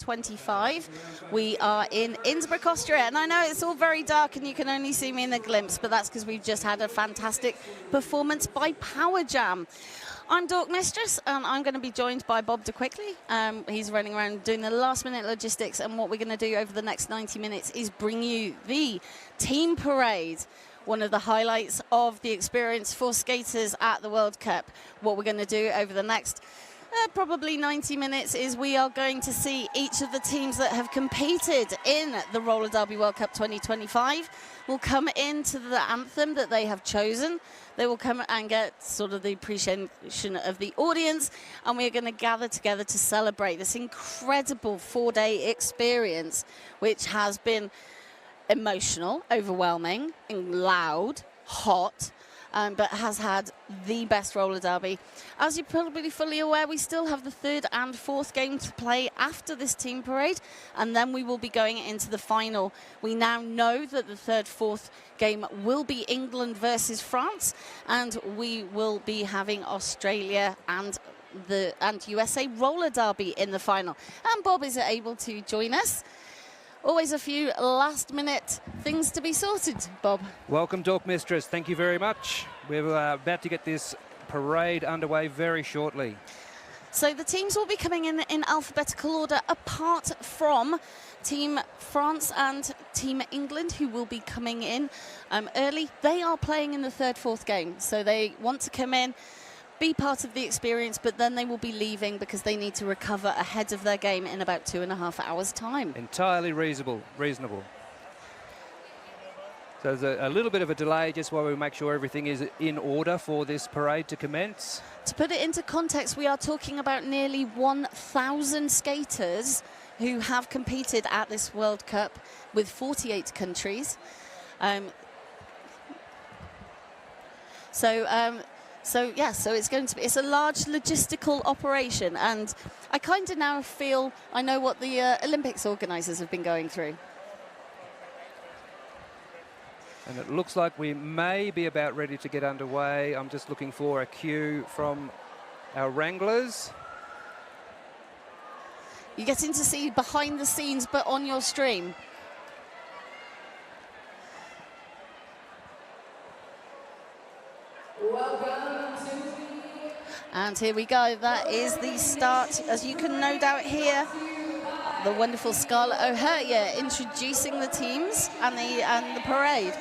2025. We are in Innsbruck, Austria, and I know it's all very dark and you can only see me in a glimpse, but that's because we've just had a fantastic performance by Power Jam. I'm Dork Mistress, and I'm going to be joined by Bob de Quickly. He's running around doing the last-minute logistics, and what we're going to do over the next 90 minutes is bring you the team parade, one of the highlights of the experience for skaters at the World Cup. What we're going to do over the next probably 90 minutes is we are going to see each of the teams that have competed in the Roller Derby World Cup 2025 will come into the anthem that they have chosen. They will come and get sort of the appreciation of the audience, and we're going to gather together to celebrate this incredible 4-day experience, which has been emotional, overwhelming, and loud, hot, but has had the best roller derby. As you're probably fully aware, we still have the third and fourth game to play after this team parade, and then we will be going into the final. We now know that the third, fourth game will be England versus France, and we will be having Australia and USA roller derby in the final. And Bob is able to join us. Always a few last-minute things to be sorted, Bob. Welcome, Dork Mistress. Thank you very much. We're about to get this parade underway very shortly. So the teams will be coming in alphabetical order, apart from Team France and Team England, who will be coming in early. They are playing in the third, fourth game, so they want to come in, be part of the experience, but then they will be leaving because they need to recover ahead of their game in about 2.5 hours' time. Entirely reasonable. So there's a little bit of a delay just while we make sure everything is in order for this parade to commence. To put it into context, we are talking about nearly 1,000 skaters who have competed at this World Cup with 48 countries. So it's going to be, it's a large logistical operation, and I kind of now feel I know what the Olympics organisers have been going through. And it looks like we may be about ready to get underway. I'm just looking for a cue from our wranglers. You're getting to see behind the scenes, but on your stream. And here we go, that is the start. As you can no doubt hear, the wonderful Scarlett O'Hare introducing the teams and the parade.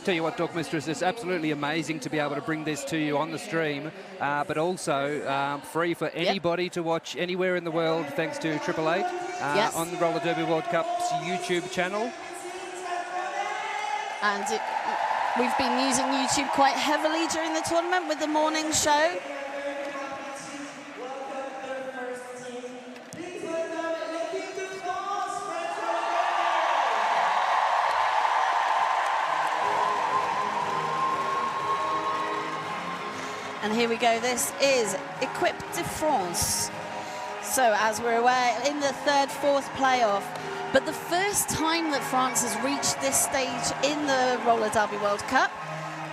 Tell you what, Dork Mistress, it's absolutely amazing to be able to bring this to you on the stream, but also free for anybody to watch anywhere in the world, thanks to 888 on the Roller Derby World Cup's YouTube channel. And we've been using YouTube quite heavily during the tournament with the morning show. And here we go, this is Equipe de France. So as we're aware, in the third, fourth playoff, but the first time that France has reached this stage in the Roller Derby World Cup,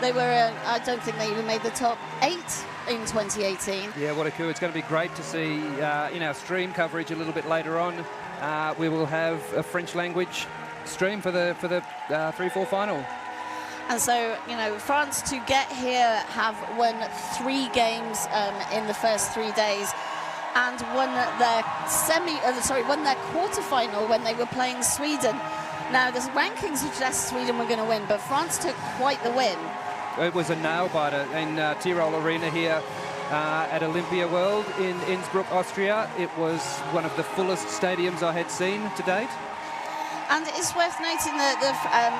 they were, I don't think they even made the top 8 in 2018. Yeah, what a coup. It's going to be great to see in our stream coverage a little bit later on. We will have a French language stream for the 3-4 final. And so, you know, France to get here have won 3 games in the first 3 days, and won their quarterfinal when they were playing Sweden. Now, the rankings suggest Sweden were going to win, but France took quite the win. It was a nail-biter in Tyrol Arena here at Olympia World in Innsbruck, Austria. It was one of the fullest stadiums I had seen to date. And it's worth noting that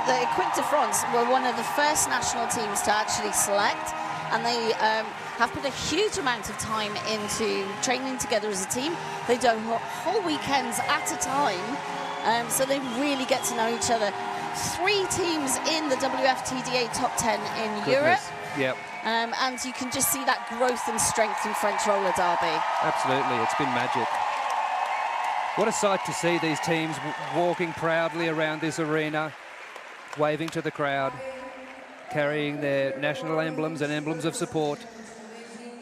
the Equipe de France were one of the first national teams to actually select, and they have put a huge amount of time into training together as a team. They do whole weekends at a time, so they really get to know each other. 3 teams in the WFTDA top 10 in Europe. Yep. And you can just see that growth and strength in French roller derby. Absolutely, it's been magic. What a sight to see these teams walking proudly around this arena, waving to the crowd. carrying their national emblems and emblems of support.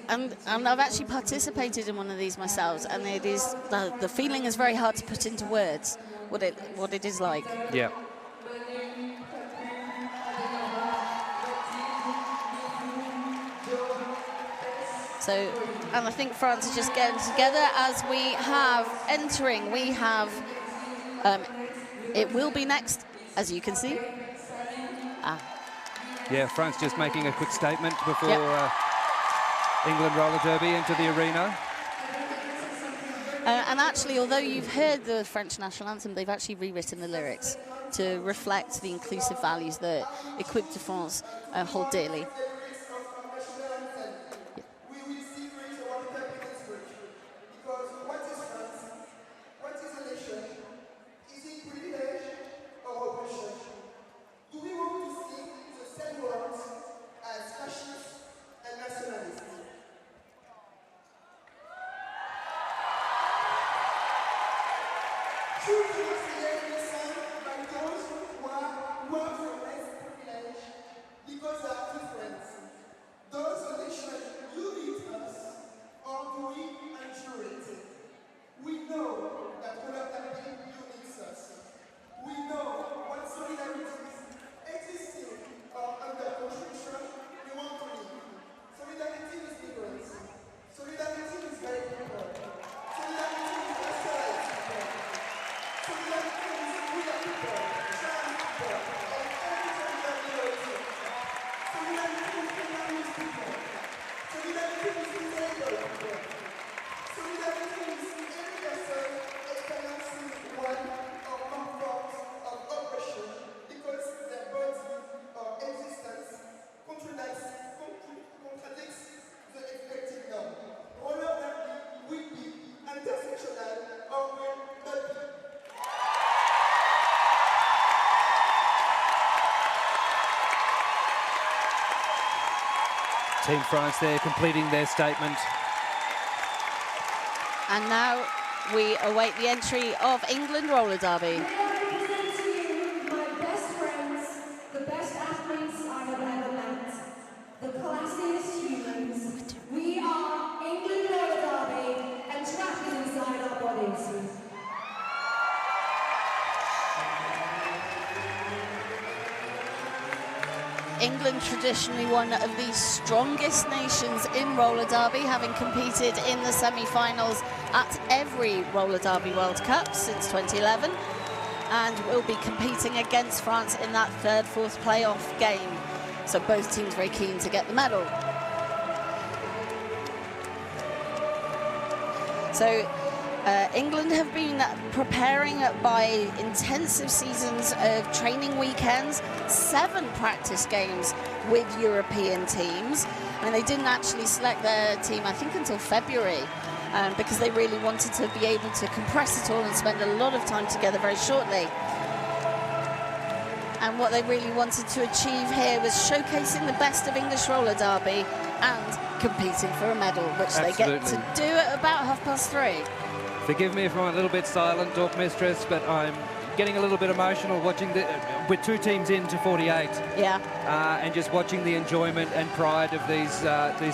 And I've actually participated in one of these myself, and it is the feeling is very hard to put into words what it is like. Yeah. So, and I think France is just getting together as we have entering. We have, it will be next, as you can see. Yeah, France just making a quick statement before England roller derby into the arena. And actually, although you've heard the French national anthem, they've actually rewritten the lyrics to reflect the inclusive values that Equipe de France hold dearly. Team France there completing their statement. And now we await the entry of England roller derby. England traditionally one of the strongest nations in roller derby, having competed in the semi-finals at every roller derby World Cup since 2011, and will be competing against France in that third, fourth playoff game. So both teams very keen to get the medal. So England have been preparing by intensive seasons of training weekends, 7 practice games with European teams, and they didn't actually select their team, I think, until February, because they really wanted to be able to compress it all and spend a lot of time together very shortly. And what they really wanted to achieve here was showcasing the best of English roller derby and competing for a medal, which they get to do at about 3:30. Forgive me if I'm a little bit silent, Dork Mistress, but I'm getting a little bit emotional watching with 2 teams into 48. Yeah. And just watching the enjoyment and pride of these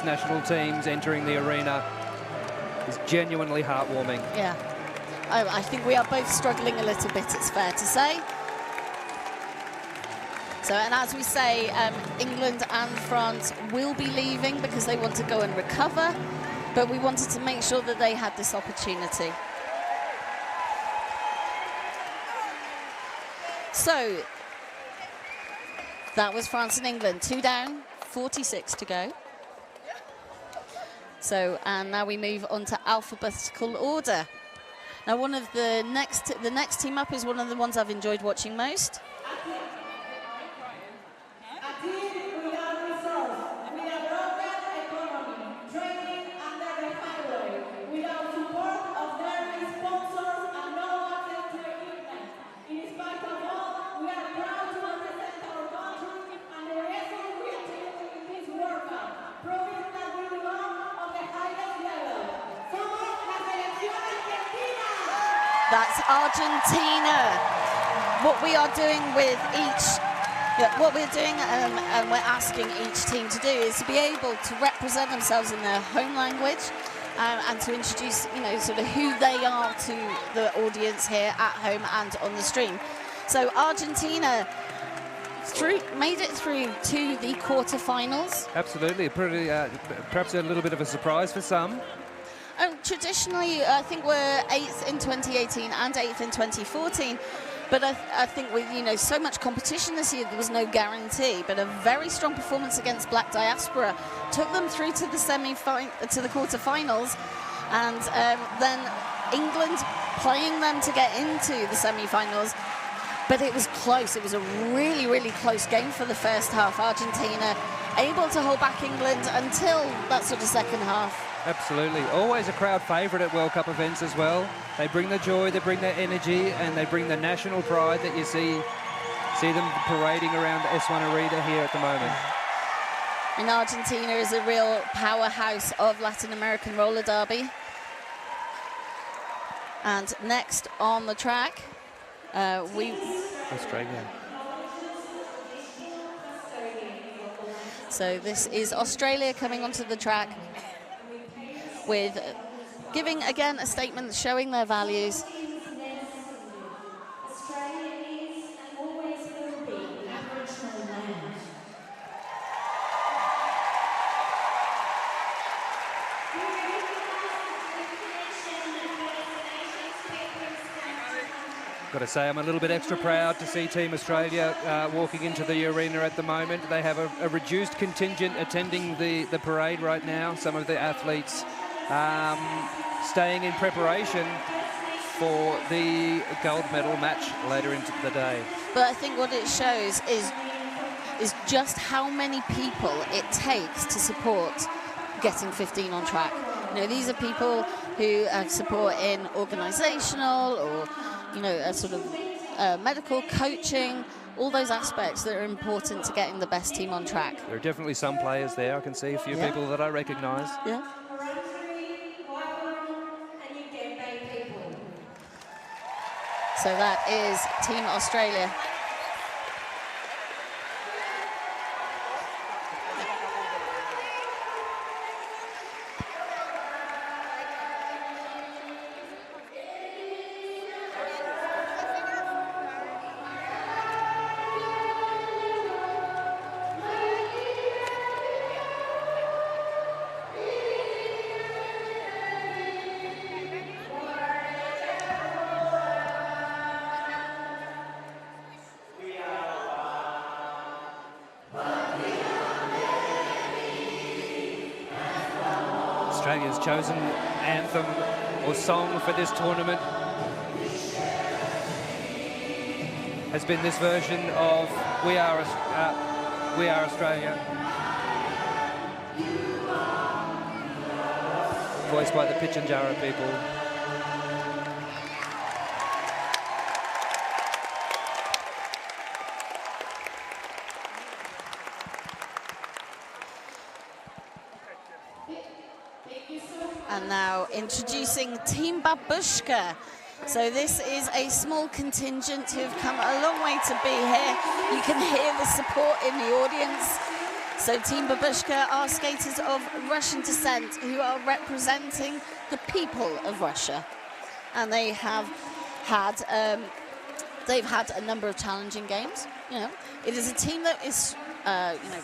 national teams entering the arena is genuinely heartwarming. Yeah. I think we are both struggling a little bit, it's fair to say. So, and as we say, England and France will be leaving because they want to go and recover, but we wanted to make sure that they had this opportunity. So, that was France and England, 2 down, 46 to go. So, and now we move on to alphabetical order. Now, one of the next team up is one of the ones I've enjoyed watching most. That's Argentina. What we are doing with each Yeah, what we're doing and we're asking each team to do is to be able to represent themselves in their home language and to introduce, you know, sort of who they are to the audience here at home and on the stream. So Argentina made it through to the quarterfinals. Absolutely, pretty, perhaps a little bit of a surprise for some. Traditionally, I think we're 8th in 2018 and 8th in 2014. But I think with, you know, so much competition this year, there was no guarantee. But a very strong performance against Black Diaspora took them through to the quarterfinals, and then England playing them to get into the semi-finals. But it was close. It was a really, really close game for the first half. Argentina able to hold back England until that sort of second half. Absolutely. Always a crowd favourite at World Cup events as well. They bring the joy, they bring their energy, and they bring the national pride that you see them parading around the S1 Arena here at the moment. And Argentina is a real powerhouse of Latin American roller derby. And next on the track, Australia. So this is Australia coming onto the track with giving again a statement showing their values. Got to say, I'm a little bit extra proud to see Team Australia walking into the arena at the moment. They have a reduced contingent attending the parade right now. Some of the athletes staying in preparation for the gold medal match later into the day. But I think what it shows is just how many people it takes to support getting 15 on track. You know, these are people who support in organisational or, you know, a sort of medical coaching, all those aspects that are important to getting the best team on track. There are definitely some players there. I can see a few people that I recognise. Yeah. So that is Team Australia. Australia's chosen anthem or song for this tournament has been this version of We Are Australia, voiced by the Pitjantjatjara people. And now introducing Team Babushka. So this is a small contingent who've come a long way to be here. You can hear the support in the audience. So Team Babushka are skaters of Russian descent who are representing the people of Russia. And they have had a number of challenging games. You know, it is a team that is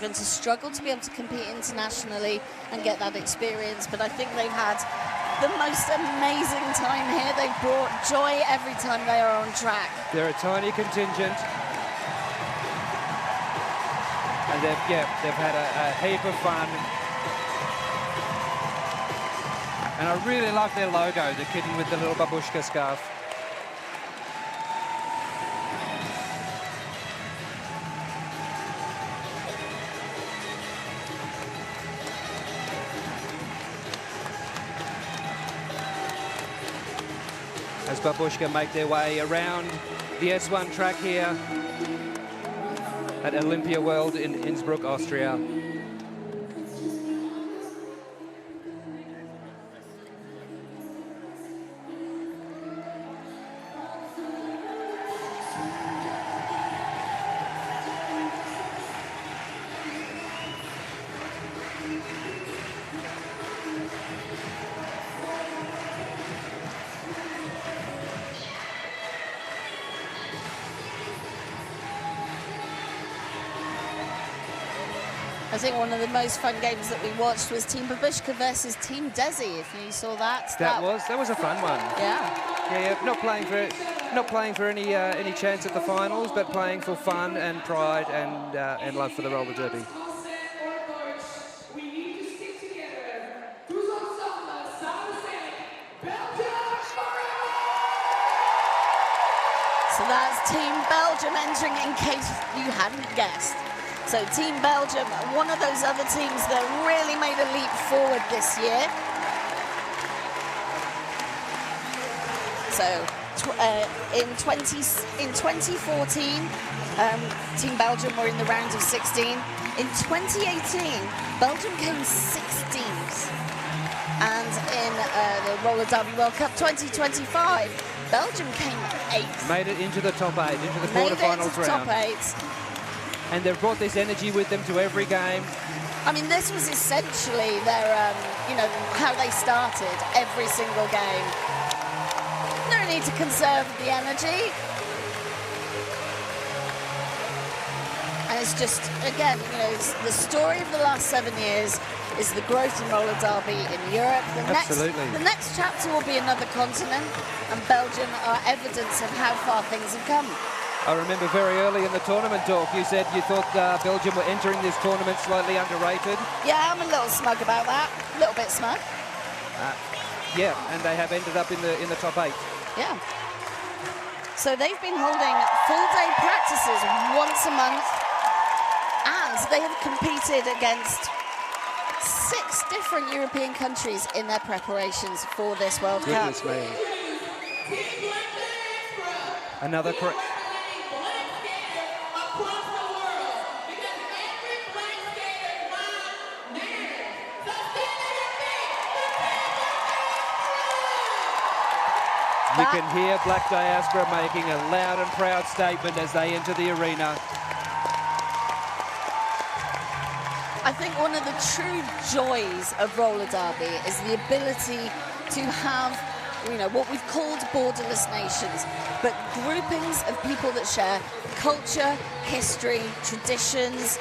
going to struggle to be able to compete internationally and get that experience, but I think they've had the most amazing time here. They've brought joy every time they are on track. They're a tiny contingent, and they've had a heap of fun. And I really like their logo, the kitten with the little babushka scarf. As Babushka make their way around the S1 track here at Olympia World in Innsbruck, Austria. I think one of the most fun games that we watched was Team Babushka versus Team Desi, if you saw that. That was a fun one. Yeah. Not playing for any chance at the finals, but playing for fun and pride and love for the roller derby. So that's Team Belgium entering, in case you hadn't guessed. So Team Belgium, one of those other teams that really made a leap forward this year. So in 2014, Team Belgium were in the round of 16. In 2018, Belgium came 16th. And in the Roller Derby World Cup 2025, Belgium came 8th. Made it into the top 8, into the quarterfinals round. Top 8. And they've brought this energy with them to every game. I mean, this was essentially their, how they started every single game. No need to conserve the energy. And it's just, again, it's the story of the last 7 years is the growth in roller derby in Europe. The next chapter will be another continent, and Belgium are evidence of how far things have come. I remember very early in the tournament talk, you said you thought Belgium were entering this tournament slightly underrated. Yeah, I'm a little smug about that. A little bit smug. Yeah, and they have ended up in the top 8. Yeah. So they've been holding full-day practices once a month, and they have competed against 6 different European countries in their preparations for this World Cup. Goodness me. Another You can hear Black Diaspora making a loud and proud statement as they enter the arena. I think one of the true joys of roller derby is the ability to have, what we've called borderless nations, but groupings of people that share culture, history, traditions,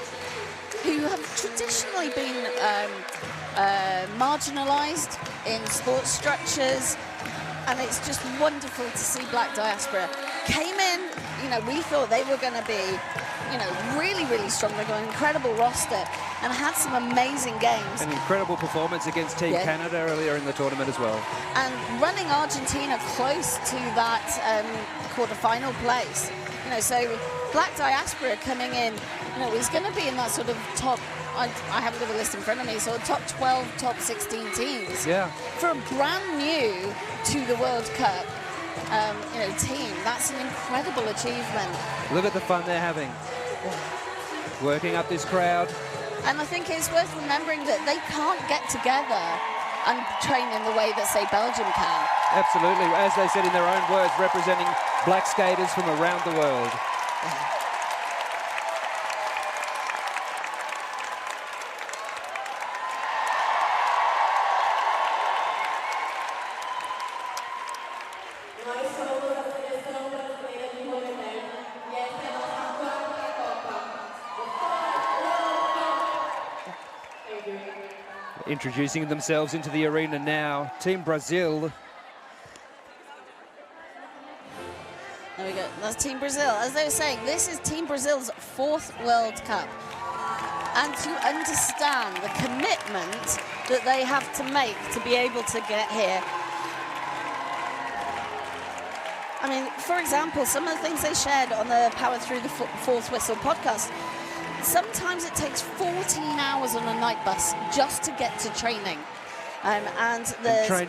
who have traditionally been marginalized in sports structures. And it's just wonderful to see Black Diaspora. Came in, we thought they were going to be, really, really strong. They've got an incredible roster and had some amazing games. An incredible performance against Team Canada earlier in the tournament as well. And running Argentina close to that quarter-final place. So Black Diaspora coming in, is going to be in that sort of top, I haven't got the list in front of me, so top 12, top 16 teams. Yeah. For a brand new to the World Cup team, that's an incredible achievement. Look at the fun they're having. Working up this crowd. And I think it's worth remembering that they can't get together and train in the way that, say, Belgium can. Absolutely. As they said in their own words, representing black skaters from around the world. Introducing themselves into the arena now, Team Brazil. There we go, that's Team Brazil. As they were saying, this is Team Brazil's 4th World Cup. And to understand the commitment that they have to make to be able to get here. I mean, for example, some of the things they shared on the Power Through the Fourth Whistle podcast, sometimes it takes 14 hours on a night bus just to get to training.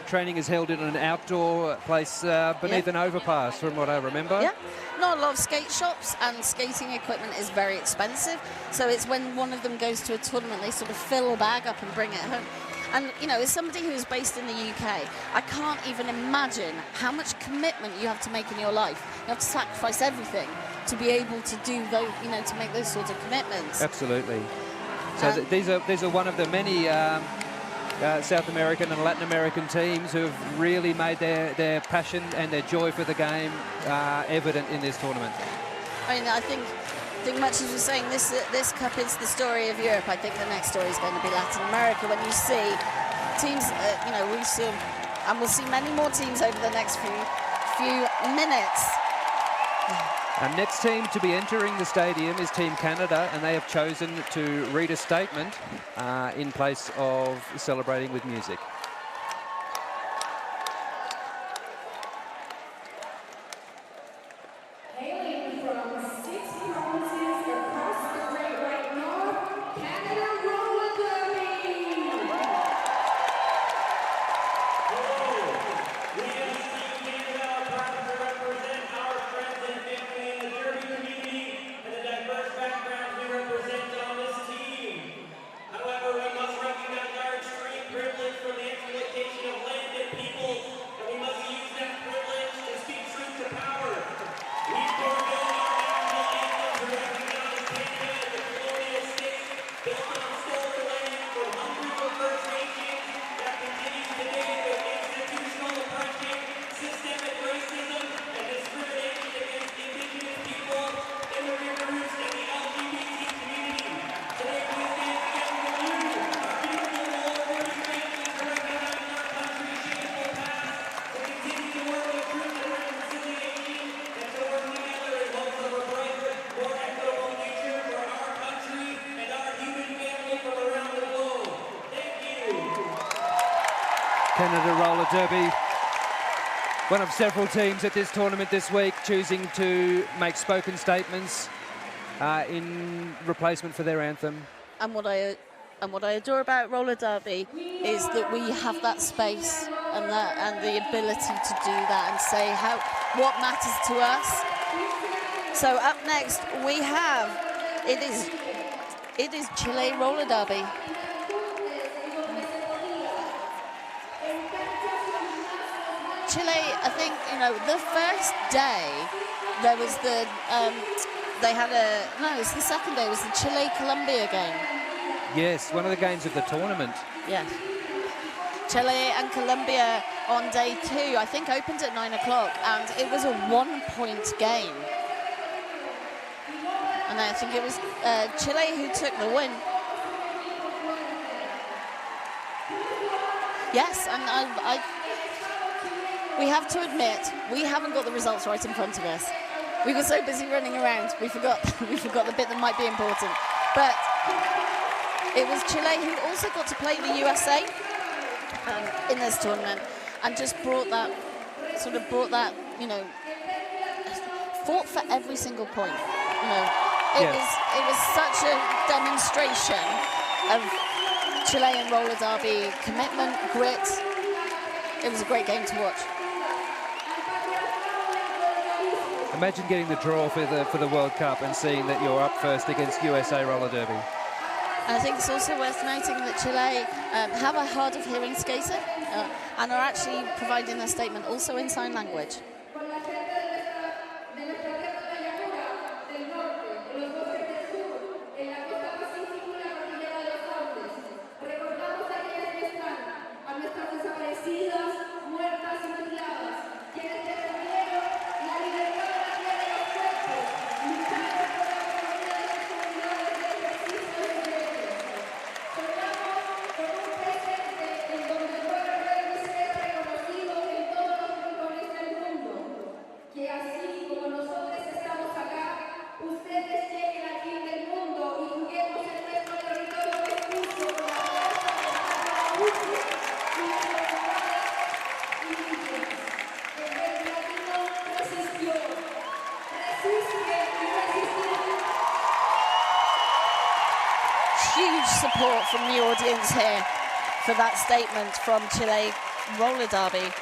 Training is held in an outdoor place beneath an overpass, from what I remember. Yeah, not a lot of skate shops, and skating equipment is very expensive. So it's when one of them goes to a tournament, they sort of fill a bag up and bring it home. And, as somebody who is based in the UK, I can't even imagine how much commitment you have to make in your life. You have to sacrifice everything to be able to do those, to make those sorts of commitments. Absolutely. So these are one of the many South American and Latin American teams who have really made their passion and their joy for the game evident in this tournament. I mean, I think think much as we're saying this cup is the story of Europe, I think the next story is going to be Latin America. When you see teams, you know, we see, and we'll see many more teams over the next few minutes. Our next team to be entering the stadium is Team Canada, and they have chosen to read a statement in place of celebrating with music. Canada Roller Derby, one of several teams at this tournament this week choosing to make spoken statements in replacement for their anthem. And what I adore about roller derby is that we have that space and the ability to do that and say what matters to us. So up next we have it is Chile roller derby. Chile, I think, you know, the first day there was it's the second day, it was the Chile-Colombia game. Yes, one of the games of the tournament. Yes. Chile and Colombia on day 2, I think opened at 9 o'clock, and it was a 1-point game. And I think it was Chile who took the win. Yes, and we have to admit, we haven't got the results right in front of us. We were so busy running around, we forgot the bit that might be important. But it was Chile who also got to play the USA in this tournament, and just brought that, you know, fought for every single point. You know, it was such a demonstration of Chilean roller derby commitment, grit. It was a great game to watch. Imagine getting the draw for the World Cup and seeing that you're up first against USA roller derby. I think it's also worth noting that Chile have a hard of hearing skater and are actually providing their statement also in sign language. Support from the audience here for that statement from Chile roller derby.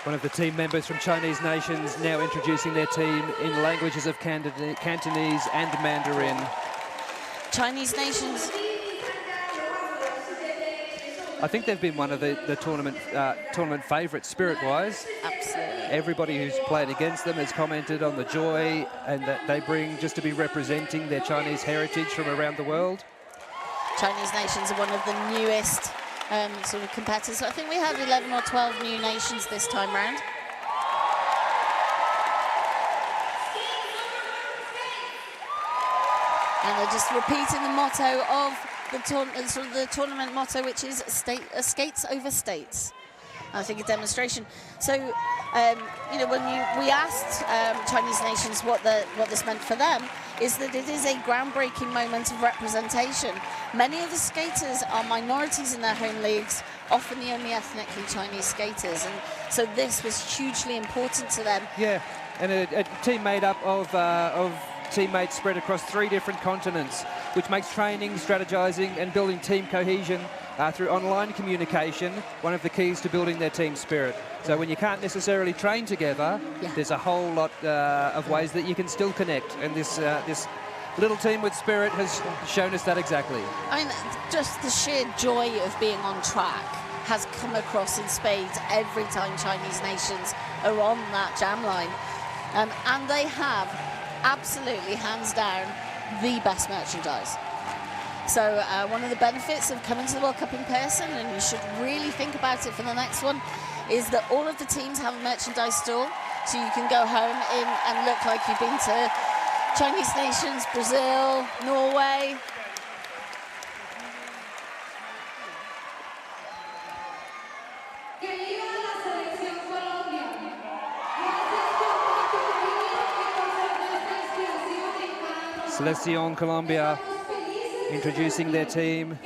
One of the team members from Chinese nations now introducing their team in languages of Cantonese and Mandarin. Chinese nations. I think they've been one of the tournament favourites spirit-wise. Absolutely. Everybody who's played against them has commented on the joy and that they bring just to be representing their Chinese heritage from around the world. Chinese nations are one of the newest sort of competitors. So I think we had 11 or 12 new nations this time round. And they're just repeating the motto of the tournament motto, which is skates over states. I think a demonstration. So, you know, when we asked Chinese nations what this meant for them, is that it is a groundbreaking moment of representation. Many of the skaters are minorities in their home leagues, often the only ethnically Chinese skaters, and so this was hugely important to them. Yeah, and a team made up of teammates spread across 3 different continents, which makes training, strategizing and building team cohesion through online communication one of the keys to building their team spirit. So when you can't necessarily train together, there's a whole lot of ways that you can still connect, and this little team with spirit has shown us that exactly. I mean, just the sheer joy of being on track has come across in spades every time Chinese nations are on that jam line, and they have absolutely, hands down, the best merchandise. So one of the benefits of coming to the World Cup in person, and you should really think about it for the next one, is that all of the teams have a merchandise store, so you can go home and look like you've been to Chinese nations, Brazil, Norway. Selección Colombia introducing their team.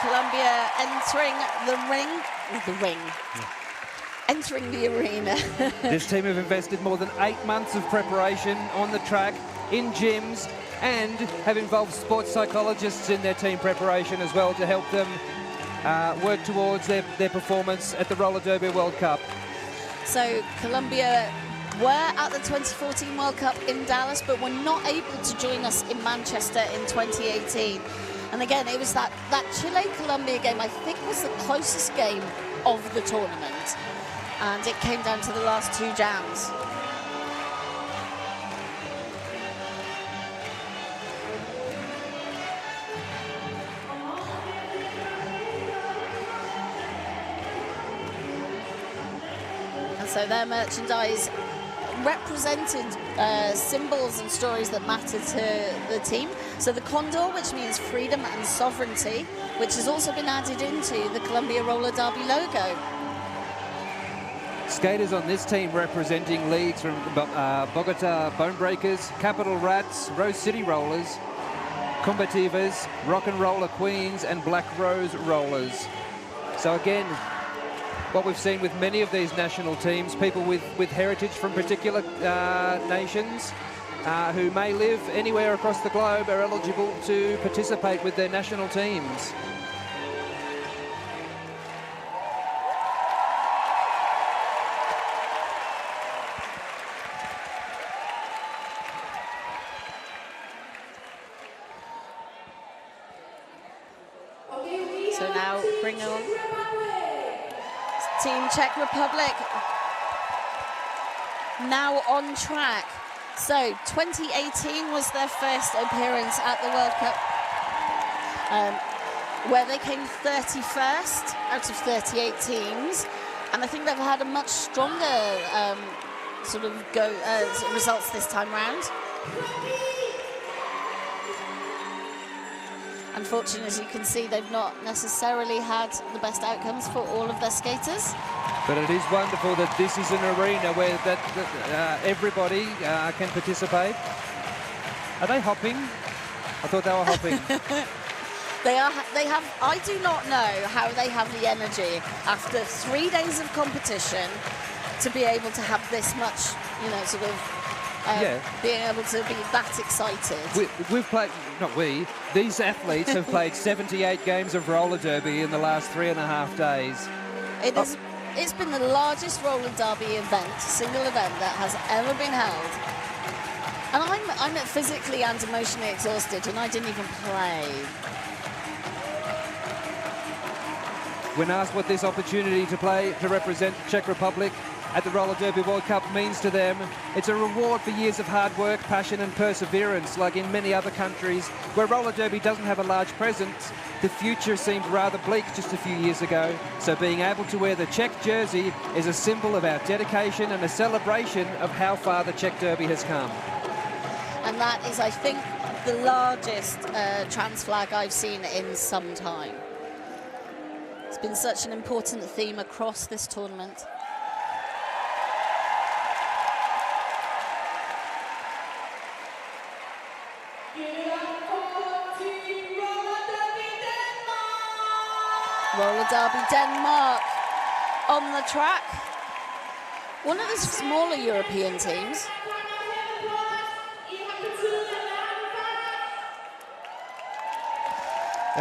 Colombia entering entering the arena. This team have invested more than 8 months of preparation on the track, in gyms, and have involved sports psychologists in their team preparation as well to help them work towards their performance at the Roller Derby World Cup. So Colombia were at the 2014 World Cup in Dallas, but were not able to join us in Manchester in 2018. And again, it was that Chile-Colombia game, I think, was the closest game of the tournament. And it came down to the last 2 jams. And so their merchandise represented symbols and stories that matter to the team. So the condor, which means freedom and sovereignty, which has also been added into the Colombia Roller Derby logo. Skaters on this team representing leagues from Bogota Bonebreakers, Capital Rats, Rose City Rollers, Combativas, Rock and Roller Queens and Black Rose Rollers. So again, what we've seen with many of these national teams, people with heritage from particular nations who may live anywhere across the globe are eligible to participate with their national teams. So now bring on Team Czech Republic, now on track. So 2018 was their first appearance at the World Cup, where they came 31st out of 38 teams, and I think they've had a much stronger sort of results this time round. Unfortunately, as you can see, they've not necessarily had the best outcomes for all of their skaters. But it is wonderful that this is an arena where everybody can participate. Are they hopping? I thought they were hopping. They have. I do not know how they have the energy after 3 days of competition to be able to have this much, you know, sort of being able to be that excited. We've played, not we, these athletes have played 78 games of roller derby in the last 3.5 days. It's been the largest roller derby event, single event that has ever been held. And I'm physically and emotionally exhausted, and I didn't even play. When asked what this opportunity to play to represent Czech Republic at the Roller Derby World Cup means to them, it's a reward for years of hard work, passion and perseverance. Like in many other countries where roller derby doesn't have a large presence, the future seemed rather bleak just a few years ago. So being able to wear the Czech jersey is a symbol of our dedication and a celebration of how far the Czech Derby has come. And that is, I think, the largest trans flag I've seen in some time. It's been such an important theme across this tournament. Roller Derby Denmark on the track. One of the smaller European teams.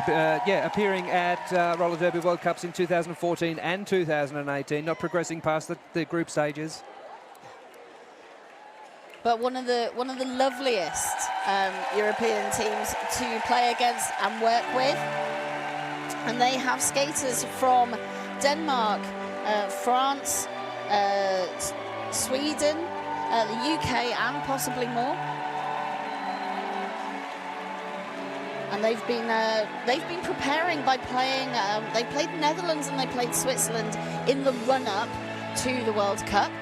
Appearing at Roller Derby World Cups in 2014 and 2018, not progressing past the group stages. But one of the loveliest European teams to play against and work with. And they have skaters from Denmark, France, Sweden, the UK, and possibly more. And they've been preparing by playing. They played Netherlands and they played Switzerland in the run-up to the World Cup.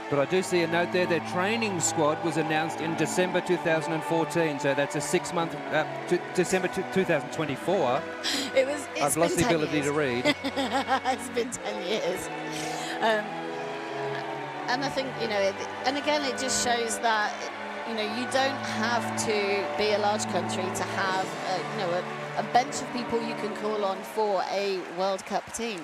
But I do see a note there, their training squad was announced in December 2014, so that's a 6-month, December 2024. I've lost the ability to read. It's been 10 years. And I think, and again, it just shows that, you don't have to be a large country to have, a bench of people you can call on for a World Cup team.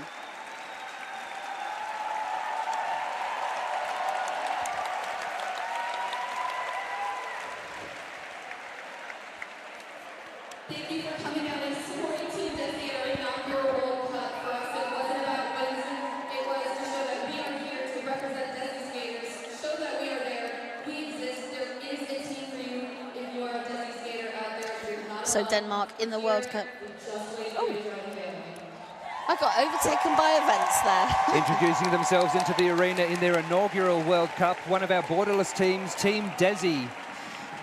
Thank you for coming out and supporting Team Desi at our inaugural World Cup. For us, it wasn't about winning. It was to show that we are here to represent Desi skaters, show that we are there, we exist, there is a team for you if you are a Desi skater out there. So Denmark in the World Cup. Oh. I got overtaken by events there. Introducing themselves into the arena in their inaugural World Cup, one of our borderless teams, Team Desi.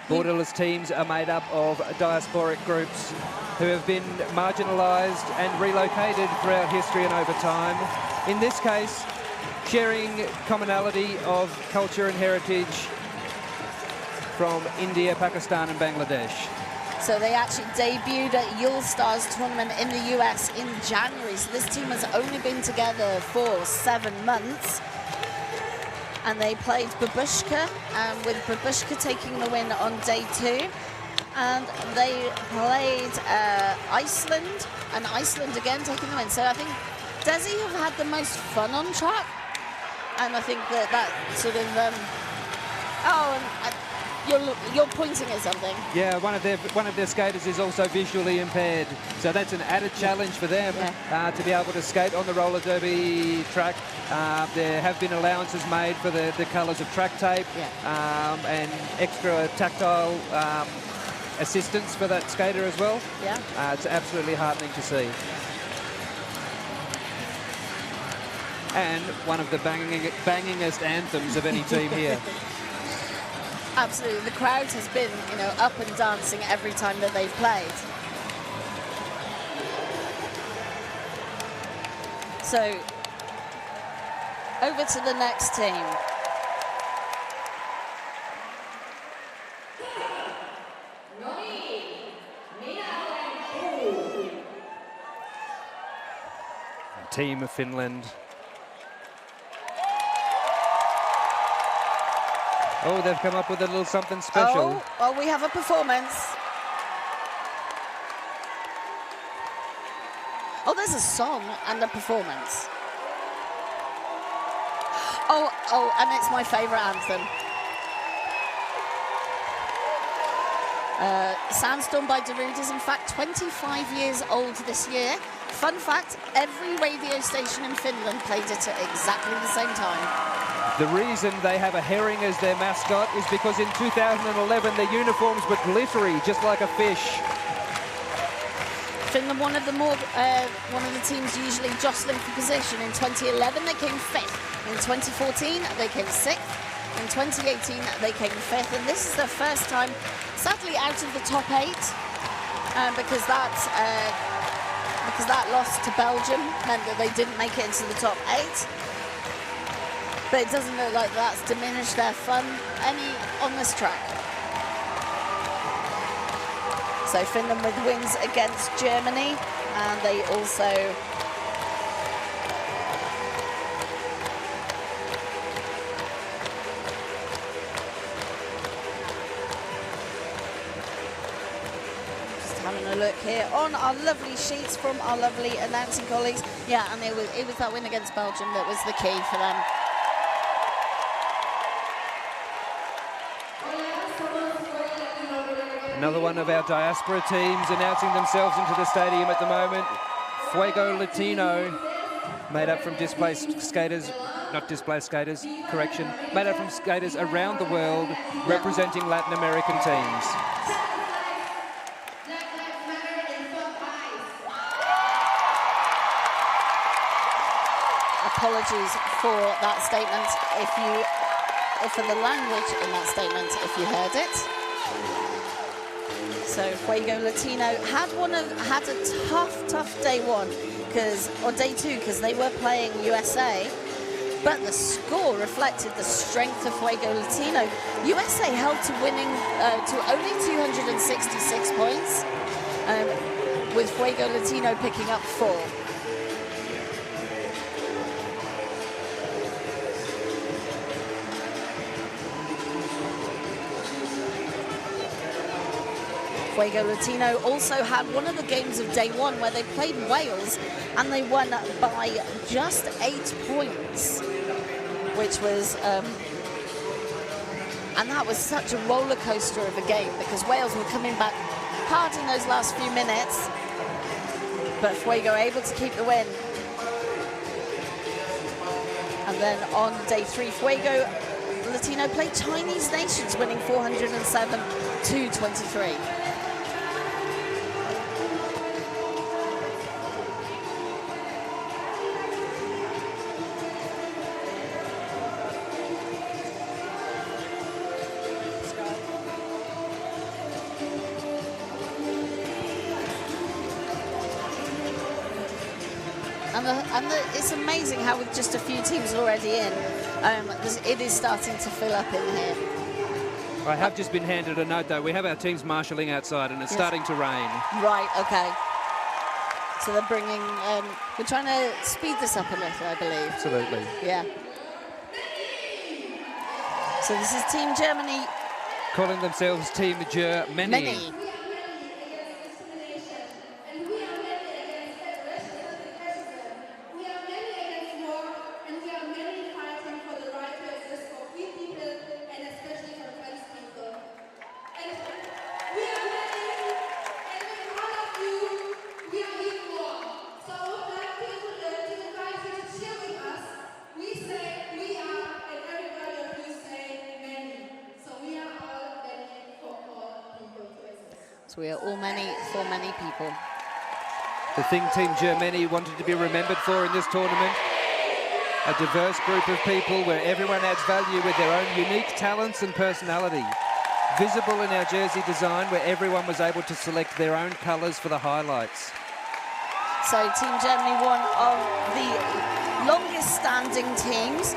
Borderless teams are made up of diasporic groups who have been marginalised and relocated throughout history and over time. In this case, sharing commonality of culture and heritage from India, Pakistan and Bangladesh. So they actually debuted at Yule Stars tournament in the US in January. So this team has only been together for 7 months. And they played Babushka, with Babushka taking the win on day 2. And they played Iceland, and Iceland again taking the win. So I think Desi have had the most fun on track. And I think that sort of, you're pointing at something. Yeah, one of their skaters is also visually impaired, so that's an added challenge for them to be able to skate on the roller derby track. There have been allowances made for the colours of track tape and extra tactile assistance for that skater as well. Yeah, it's absolutely heartening to see. And one of the bangingest anthems of any team here. Absolutely, the crowd has been, up and dancing every time that they've played. So, over to the next team. Team of Finland. Oh, they've come up with a little something special. Oh, we have a performance. Oh, there's a song and a performance. Oh, and it's my favourite anthem. Sandstorm by Darude is in fact 25 years old this year. Fun fact, every radio station in Finland played it at exactly the same time. The reason they have a herring as their mascot is because in 2011 their uniforms were glittery, just like a fish. Finland, one of the teams usually jostling for position. In 2011 they came 5th. In 2014 they came 6th. In 2018 they came 5th, and this is their first time, sadly, out of the top 8, because that loss to Belgium meant that they didn't make it into the top 8. But it doesn't look like that's diminished their fun any on this track. So Finland with wins against Germany, and they also having a look here on our lovely sheets from our lovely announcing colleagues. Yeah, and it was that win against Belgium that was the key for them. Another one of our diaspora teams announcing themselves into the stadium at the moment. Fuego Latino, made up from displaced skaters, not displaced skaters, correction, made up from skaters around the world representing Latin American teams. Apologies for that statement for the language in that statement if you heard it. So Fuego Latino had a tough day 1 or day 2 because they were playing USA, but the score reflected the strength of Fuego Latino. USA held to winning to only 266 points, with Fuego Latino picking up 4. Fuego Latino also had one of the games of day 1 where they played Wales and they won by just 8 points, which was, and that was such a roller coaster of a game because Wales were coming back hard in those last few minutes, but Fuego able to keep the win. And then on day 3, Fuego Latino played Chinese Nations, winning 407-23. And it's amazing how with just a few teams already in, it is starting to fill up in here. I have just been handed a note though. We have our teams marshalling outside and it's starting to rain. Right, okay. So they're bringing, we're trying to speed this up a little, I believe. Absolutely. Yeah. So this is Team Germany. Calling themselves Team Germany. We are all many for many people. The thing Team Germany wanted to be remembered for in this tournament, a diverse group of people where everyone adds value with their own unique talents and personality. Visible in our jersey design where everyone was able to select their own colours for the highlights. So Team Germany, one of the longest standing teams.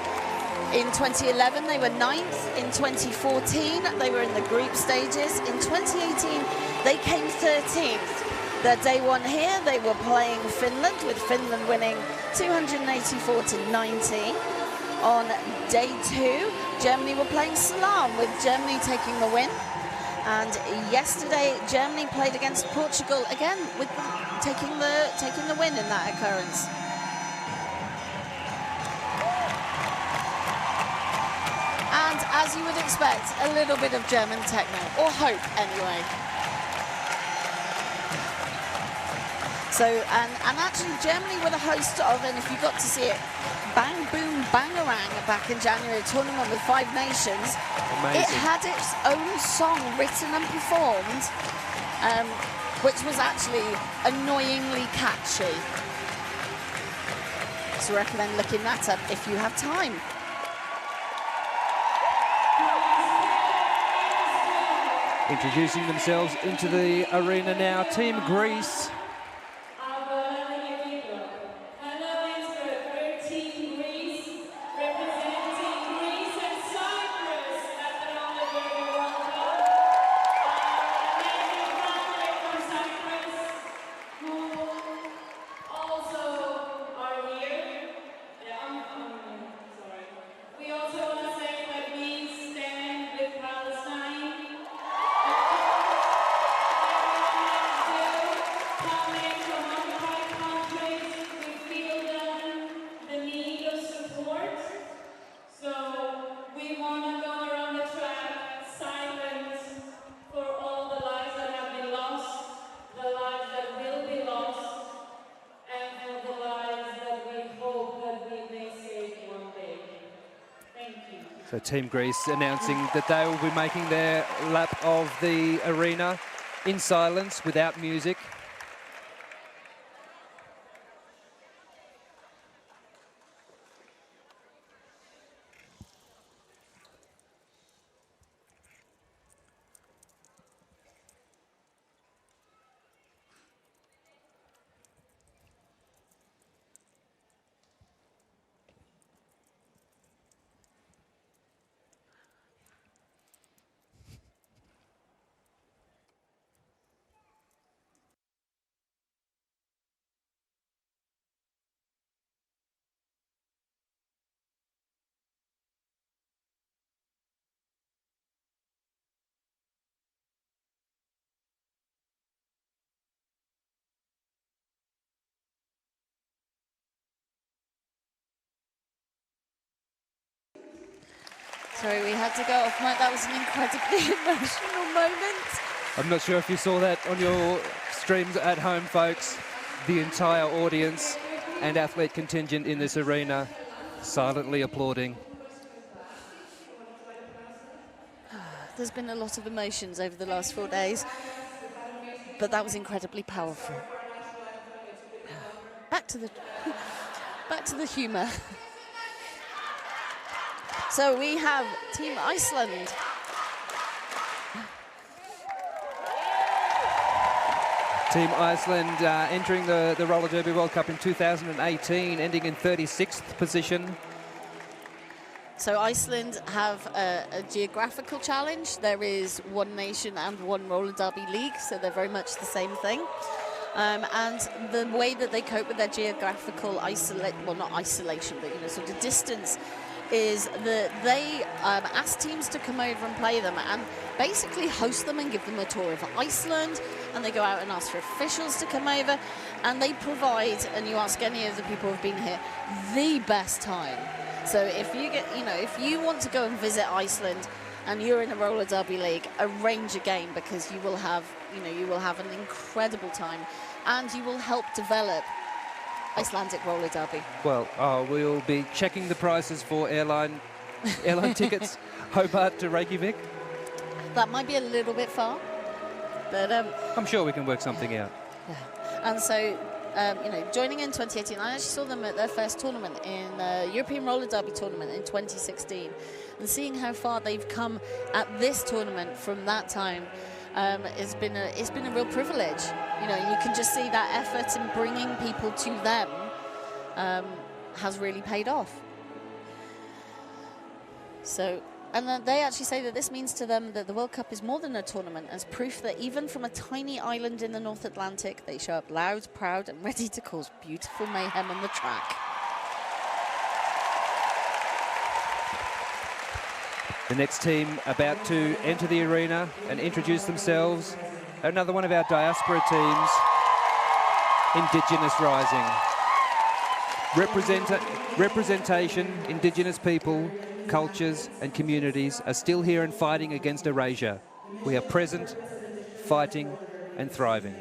In 2011, they were 9th. In 2014, they were in the group stages. In 2018, they came 13th. Their day 1 here, they were playing Finland, with Finland winning 284-90. On day 2, Germany were playing Salam, with Germany taking the win. And yesterday, Germany played against Portugal again, with taking the win in that occurrence. And as you would expect, a little bit of German techno, or hope anyway. So, and actually Germany were the host of, and if you got to see it, Bang Boom Bangarang back in January, a tournament with 5 nations. Amazing. It had its own song written and performed, which was actually annoyingly catchy. So I recommend looking that up if you have time. Introducing themselves into the arena now, Team Greece. So Team Greece announcing that they will be making their lap of the arena in silence, without music. Sorry, we had to go off mic. That was an incredibly emotional moment. I'm not sure if you saw that on your streams at home, folks. The entire audience and athlete contingent in this arena silently applauding. There's been a lot of emotions over the last 4 days, but that was incredibly powerful. Back to the humour. So we have Team Iceland. Team Iceland entering the Roller Derby World Cup in 2018, ending in 36th position. So Iceland have a geographical challenge. There is one nation and one roller derby league, so they're very much the same thing. And the way that they cope with their geographical not isolation, but sort of distance, is that they ask teams to come over and play them and basically host them and give them a tour of Iceland, and they go out and ask for officials to come over, and they provide, and you ask any of the people who've been here, the best time. So if you if you want to go and visit Iceland and you're in a roller derby league, arrange a game, because you will have an incredible time, and you will help develop Icelandic roller derby. Well, we'll be checking the prices for airline tickets, Hobart to Reykjavik. That might be a little bit far, but I'm sure we can work something out. Yeah. And so, joining in 2018, I actually saw them at their first tournament in European Roller Derby tournament in 2016, and seeing how far they've come at this tournament from that time. It's been a real privilege. You can just see that effort in bringing people to them has really paid off. So, and then they actually say that this means to them that the World Cup is more than a tournament, as proof that even from a tiny island in the North Atlantic, they show up loud, proud, and ready to cause beautiful mayhem on the track. The next team about to enter the arena and introduce themselves, another one of our diaspora teams, Indigenous Rising. Representation, Indigenous people, cultures and communities are still here and fighting against erasure. We are present, fighting and thriving.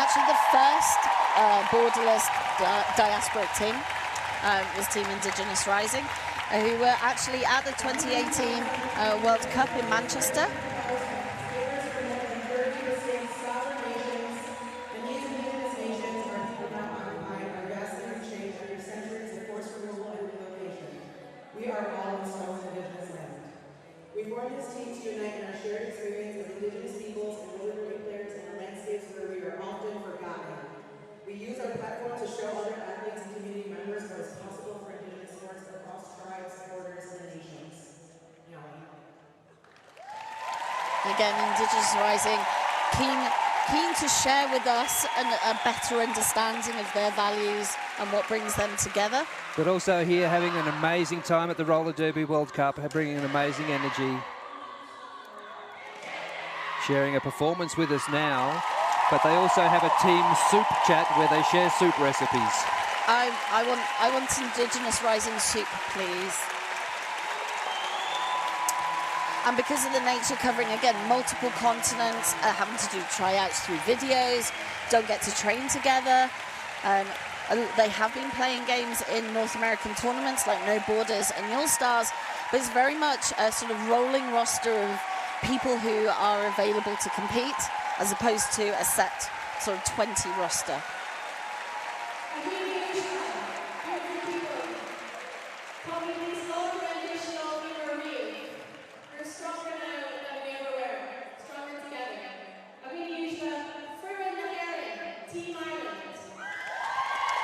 actually the first borderless diasporic team, was Team Indigenous Rising, who were actually at the 2018 World Cup in Manchester. We are all in Stone's Indigenous land. We formed this team to unite in our shared experience as Indigenous peoples and roller players in landscapes where we are often forgotten. We use our platform to show other athletes and community members what is possible for Indigenous sports across tribes, borders, and nations. Again, Indigenous Rising, keen to share with us a better understanding of their values and what brings them together. But also here having an amazing time at the Roller Derby World Cup, bringing an amazing energy. Sharing a performance with us now, but they also have a team soup chat where they share soup recipes. I want Indigenous Rising soup, please. And because of the nature covering, again, multiple continents, having to do tryouts through videos, don't get to train together. They have been playing games in North American tournaments like No Borders and All Stars, but it's very much a sort of rolling roster of people who are available to compete, as opposed to a set sort of 20 roster.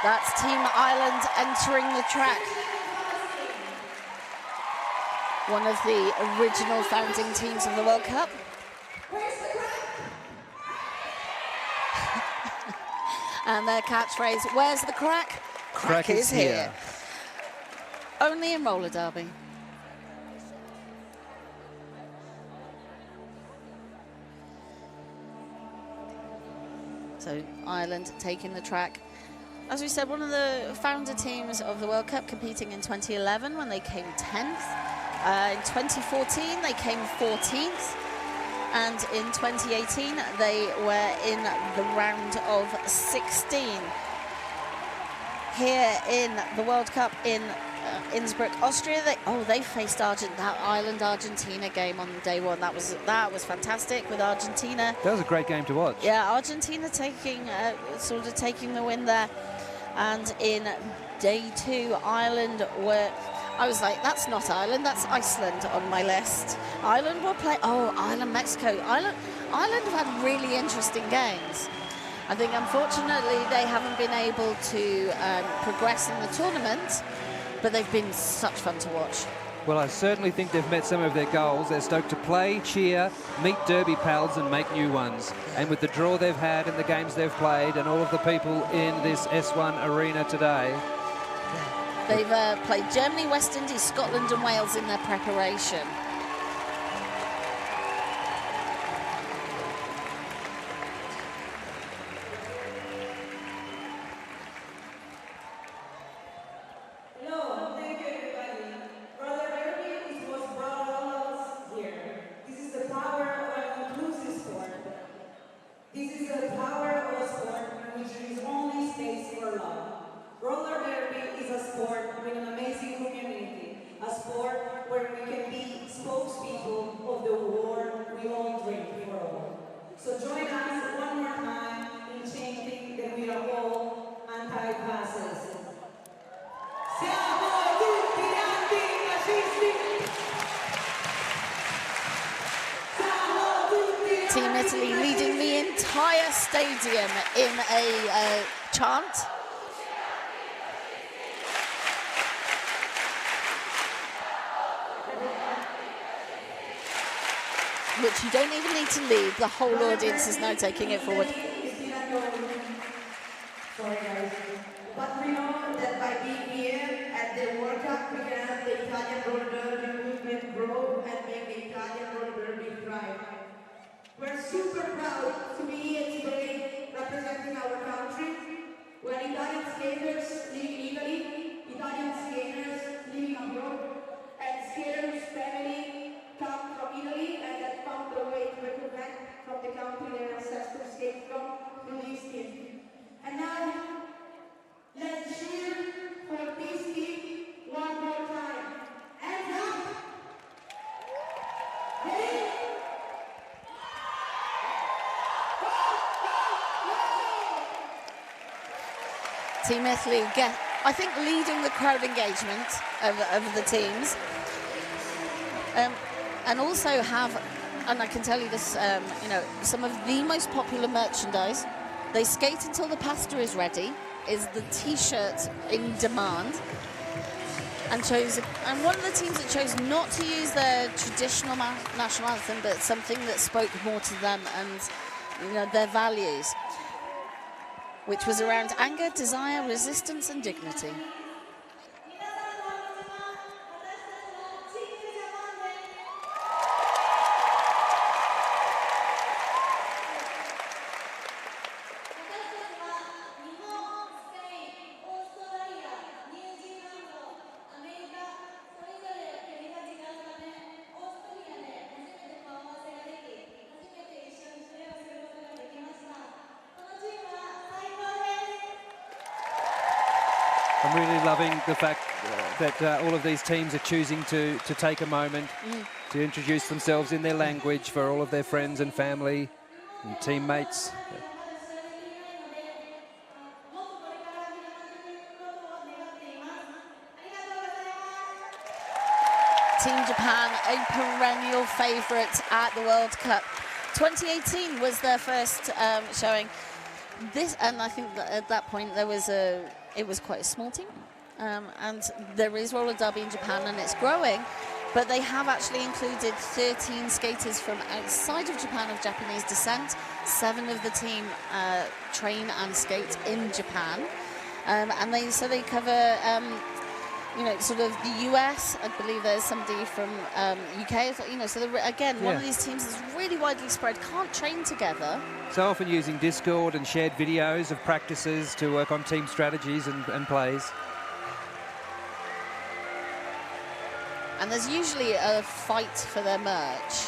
That's Team Ireland entering the track. One of the original founding teams of the World Cup. And their catchphrase, where's the crack? Crack is here. Only in roller derby. So Ireland taking the track. As we said, one of the founder teams of the World Cup, competing in 2011 when they came 10th. In 2014, they came 14th. And in 2018, they were in the round of 16. Here in the World Cup in Innsbruck, Austria, they faced that Ireland-Argentina game on day one. That was fantastic with Argentina. That was a great game to watch. Yeah, Argentina taking the win there. And in day two, Ireland were, I was like, that's not Ireland, that's Iceland on my list. Ireland will play, Ireland, Mexico. Ireland have had really interesting games. I think, unfortunately, they haven't been able to progress in the tournament, but they've been such fun to watch. Well, I certainly think they've met some of their goals. They're stoked to play, cheer, meet derby pals and make new ones. And with the draw they've had and the games they've played and all of the people in this S1 arena today. They've played Germany, West Indies, Scotland and Wales in their preparation. Team Italy leading the entire stadium in a chant. Which you don't even need to lead, the whole audience is now taking it forward. Sorry guys, but we know that by being here at the World Cup, we can have the Italian roller derby movement grow and make the Italian roller derby thrive. We're super proud to be here today representing our country. We're Italian skaters living in Italy, Italian skaters living abroad, and skaters' family come from Italy and that found their way to reconnect from the country their ancestors came from through these teams. Team Italy I think, leading the crowd engagement of the teams. And also have, and I can tell you this, you know, some of the most popular merchandise. They skate until the pasta is ready, is the T-shirt in demand. And one of the teams that chose not to use their traditional national anthem, but something that spoke more to them and, you know, their values, which was around anger, desire, resistance, and dignity. I'm really loving the fact that all of these teams are choosing to take a moment to introduce themselves in their language for all of their friends and family and teammates. Team Japan, a perennial favourite at the World Cup. 2018 was their first showing. And I think that at that point it was quite a small team, and there is roller derby in Japan and it's growing, but they have actually included 13 skaters from outside of Japan of Japanese descent. 7 of the team train and skate in Japan, and they cover you know, sort of the US. I believe there's somebody from UK, you know, so again, one of these teams is really widely spread, can't train together. So often using Discord and shared videos of practices to work on team strategies and plays. And there's usually a fight for their merch,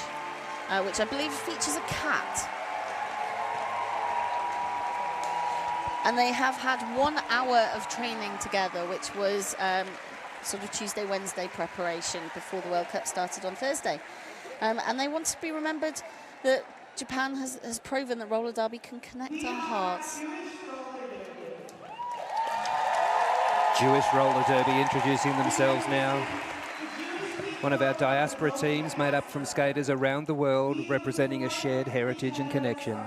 which I believe features a cat. And they have had 1 hour of training together, which was sort of Tuesday, Wednesday preparation before the World Cup started on Thursday. And they want to be remembered that Japan has proven that roller derby can connect our hearts. Jewish roller derby introducing themselves now. One of our diaspora teams made up from skaters around the world representing a shared heritage and connection.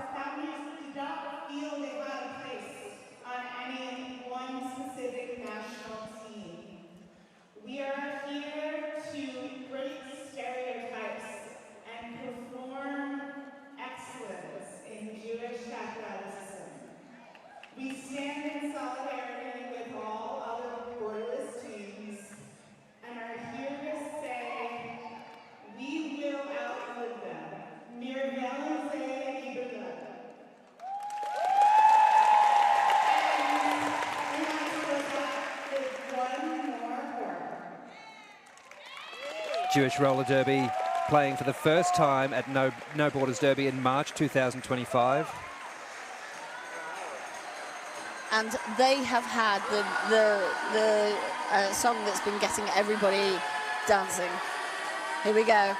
We stand in solidarity with all other borderless teams and are here to say we will outlive them. Mir werden sie überleben. And we want to close out with one more word. Jewish roller derby playing for the first time at No Borders Derby in March 2025. And they have had the song that's been getting everybody dancing. Here we go.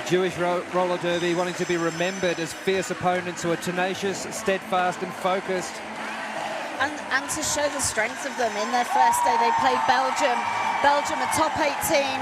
Jewish roller derby wanting to be remembered as fierce opponents who are tenacious, steadfast and focused. And to show the strength of them. In their first day they played Belgium. Belgium, a top 8 team.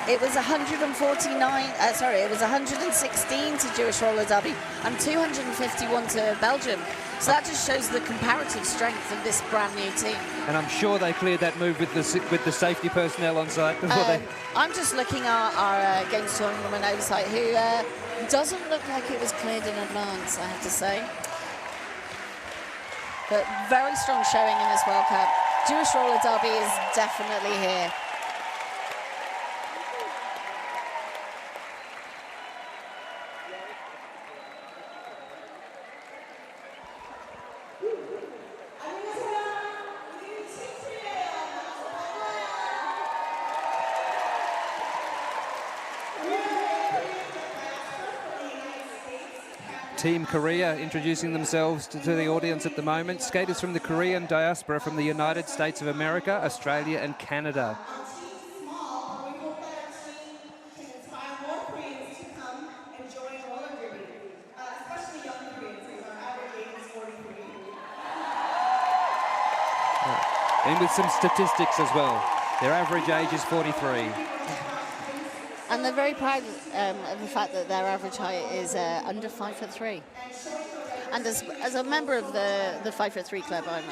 It was 116 to Jewish roller derby and 251 to Belgium. So that just shows the comparative strength of this brand new team. And I'm sure they cleared that move with the safety personnel on site before they... I'm just looking at our Games Tournament oversight, who doesn't look like it was cleared in advance, I have to say. But very strong showing in this World Cup. Jewish roller derby is definitely here. Team Korea introducing themselves to the audience at the moment. Skaters from the Korean diaspora from the United States of America, Australia and Canada. Our team is small, but we hope that our team can inspire more Koreans to come and join roller derby, especially young Koreans, because our average age is 43. And with some statistics as well. Their average age is 43. And they're very proud of the fact that their average height is under 5'3". And as a member of the 5'3" club, I'm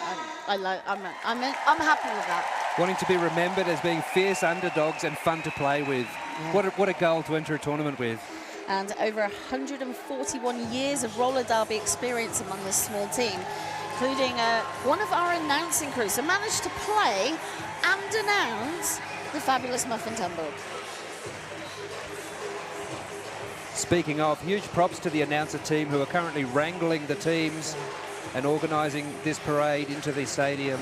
happy with that. Wanting to be remembered as being fierce underdogs and fun to play with. Yeah. What a goal to enter a tournament with. And over 141 years of roller derby experience among this small team, including one of our announcing crews who managed to play and announce the fabulous Muffin Tumble. Speaking of, huge props to the announcer team who are currently wrangling the teams and organising this parade into the stadium.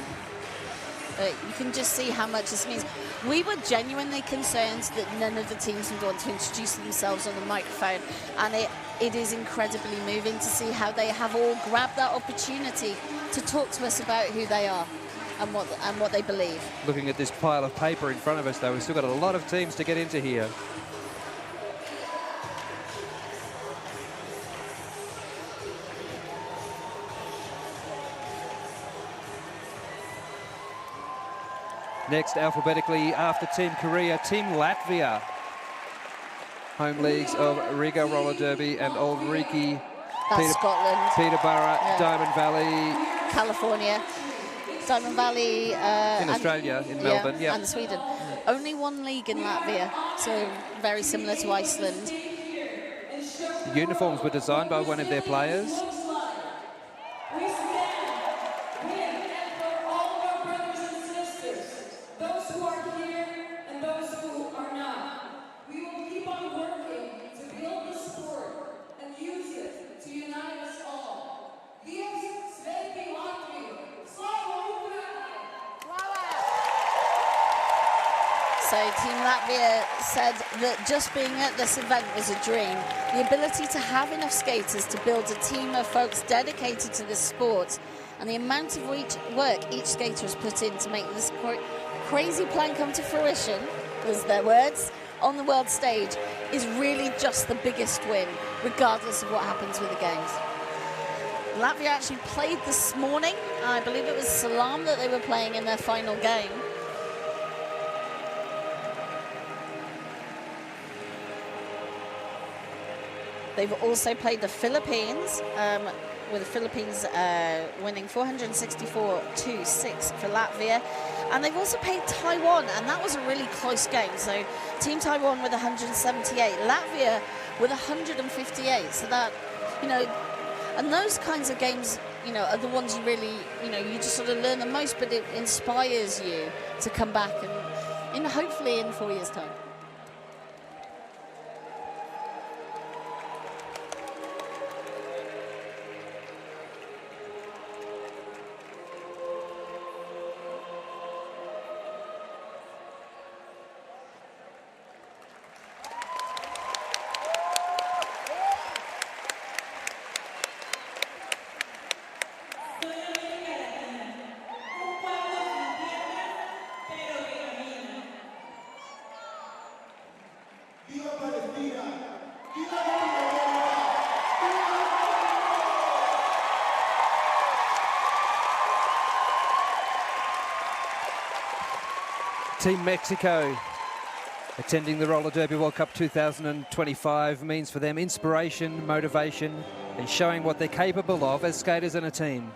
You can just see how much this means. We were genuinely concerned that none of the teams would want to introduce themselves on the microphone, and it is incredibly moving to see how they have all grabbed that opportunity to talk to us about who they are and what they believe. Looking at this pile of paper in front of us, though, we've still got a lot of teams to get into here. Next, alphabetically, after Team Korea, Team Latvia. Home leagues of Riga Roller Derby and Old Riki. That's Scotland. Peterborough, yeah. Diamond Valley. California. Diamond Valley. In Australia, in Melbourne, yeah. And Sweden. Only one league in Latvia, so very similar to Iceland. The uniforms were designed by one of their players. So Team Latvia said that just being at this event was a dream. The ability to have enough skaters to build a team of folks dedicated to this sport, and the amount of work each skater has put in to make this crazy plan come to fruition, was their words, on the world stage, is really just the biggest win, regardless of what happens with the games. Latvia actually played this morning. I believe it was Salam that they were playing in their final game. They've also played the Philippines, with the Philippines winning 464-6 for Latvia. And they've also played Taiwan, and that was a really close game. So Team Taiwan with 178, Latvia with 158. So that, you know, and those kinds of games, you know, are the ones you really, you know, you just sort of learn the most, but it inspires you to come back and, hopefully in 4 years' time. Team Mexico attending the Roller Derby World Cup 2025 means for them inspiration, motivation, and showing what they're capable of as skaters and a team.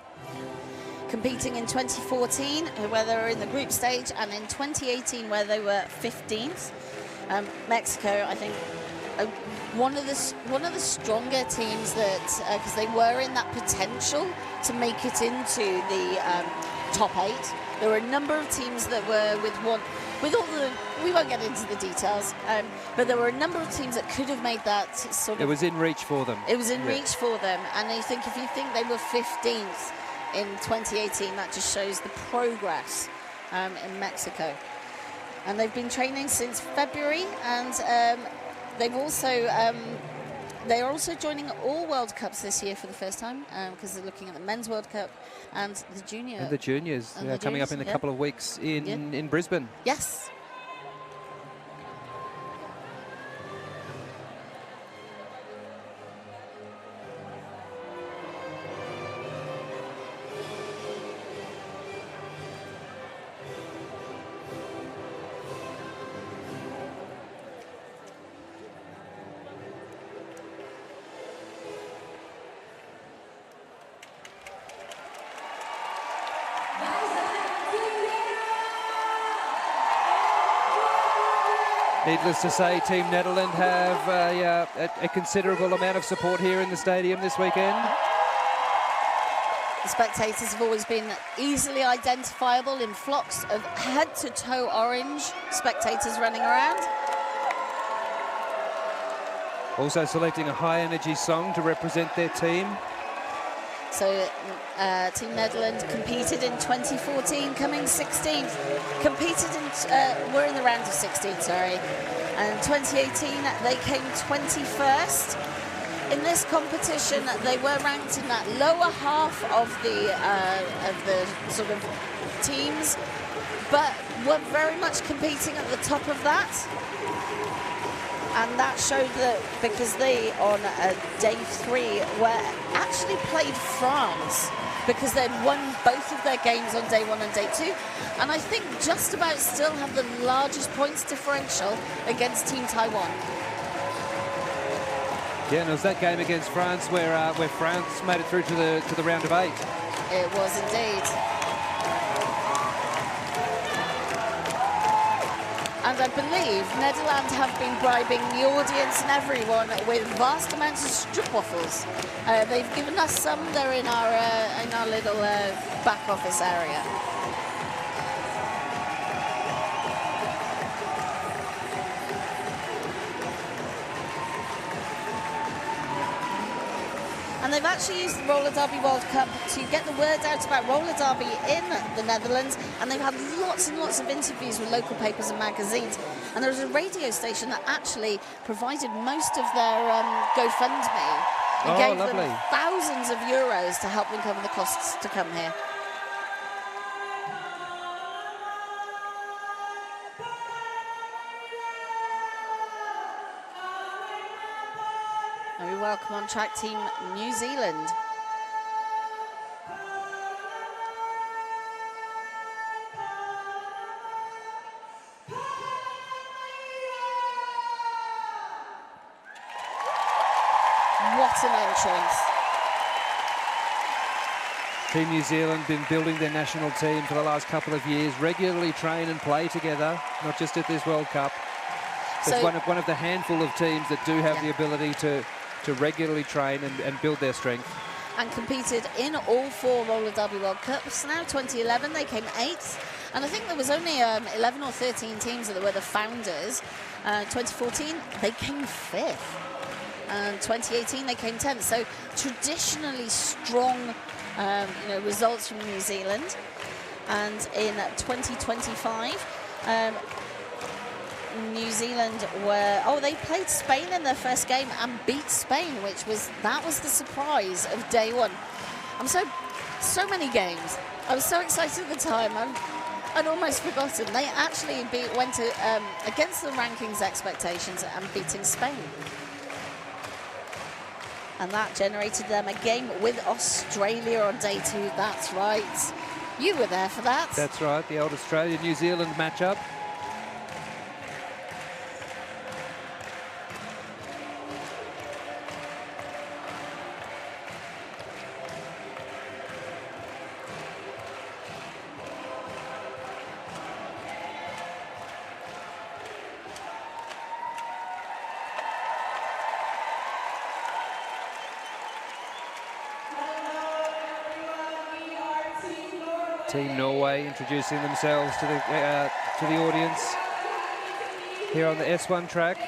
Competing in 2014, where they were in the group stage, and in 2018, where they were 15th. Mexico, I think, one of the stronger teams that, because they were in that potential to make it into the top 8. There were a number of teams that were we won't get into the details, but there were a number of teams that could have made that sort of... It was in reach for them. It was in reach for them, and I think if you think they were 15th in 2018, that just shows the progress in Mexico. And they've been training since February, and they've also They are also joining all World Cups this year for the first time because they're looking at the Men's World Cup and the Junior. And the juniors coming up in a couple of weeks in Brisbane. Yes. Needless to say, Team Netherlands have a considerable amount of support here in the stadium this weekend. The spectators have always been easily identifiable in flocks of head-to-toe orange spectators running around. Also selecting a high-energy song to represent their team. So Team Netherlands competed in 2014, coming 16th. We're in the round of 16, sorry. And 2018, they came 21st. In this competition, they were ranked in that lower half of the sort of teams, but were very much competing at the top of that. And that showed that because they, on day 3, were actually played France because they'd won both of their games on day 1 and day 2. And I think just about still have the largest points differential against Team Taiwan. Yeah, and it was that game against France where France made it through to the round of 8. It was indeed. And I believe Netherlands have been bribing the audience and everyone with vast amounts of stroopwafels. They've given us some. They're in our little back office area. And they've actually used the Roller Derby World Cup to get the word out about roller derby in the Netherlands, and they've had lots and lots of interviews with local papers and magazines. And there was a radio station that actually provided most of their GoFundMe and gave them thousands of euros to help them cover the costs to come here. And we welcome on track Team New Zealand. What an entrance. Team New Zealand been building their national team for the last couple of years, regularly train and play together, not just at this World Cup. It's So, one of the handful of teams that do have the ability to regularly train and build their strength. and competed in all 4 Roller Derby World Cups. Now 2011 they came 8th, and I think there was only 11 or 13 teams that were the founders. 2014 they came 5th, and 2018 they came 10th. So traditionally strong results from New Zealand. And in 2025 New Zealand they played Spain in their first game and beat Spain, that was the surprise of day 1. So many games. I was so excited at the time. I'd almost forgotten. They actually went against the rankings expectations and beating Spain. And that generated them a game with Australia on day 2. That's right. You were there for that. That's right, the old Australia-New Zealand matchup. Team Norway introducing themselves to the audience here on the S1 track.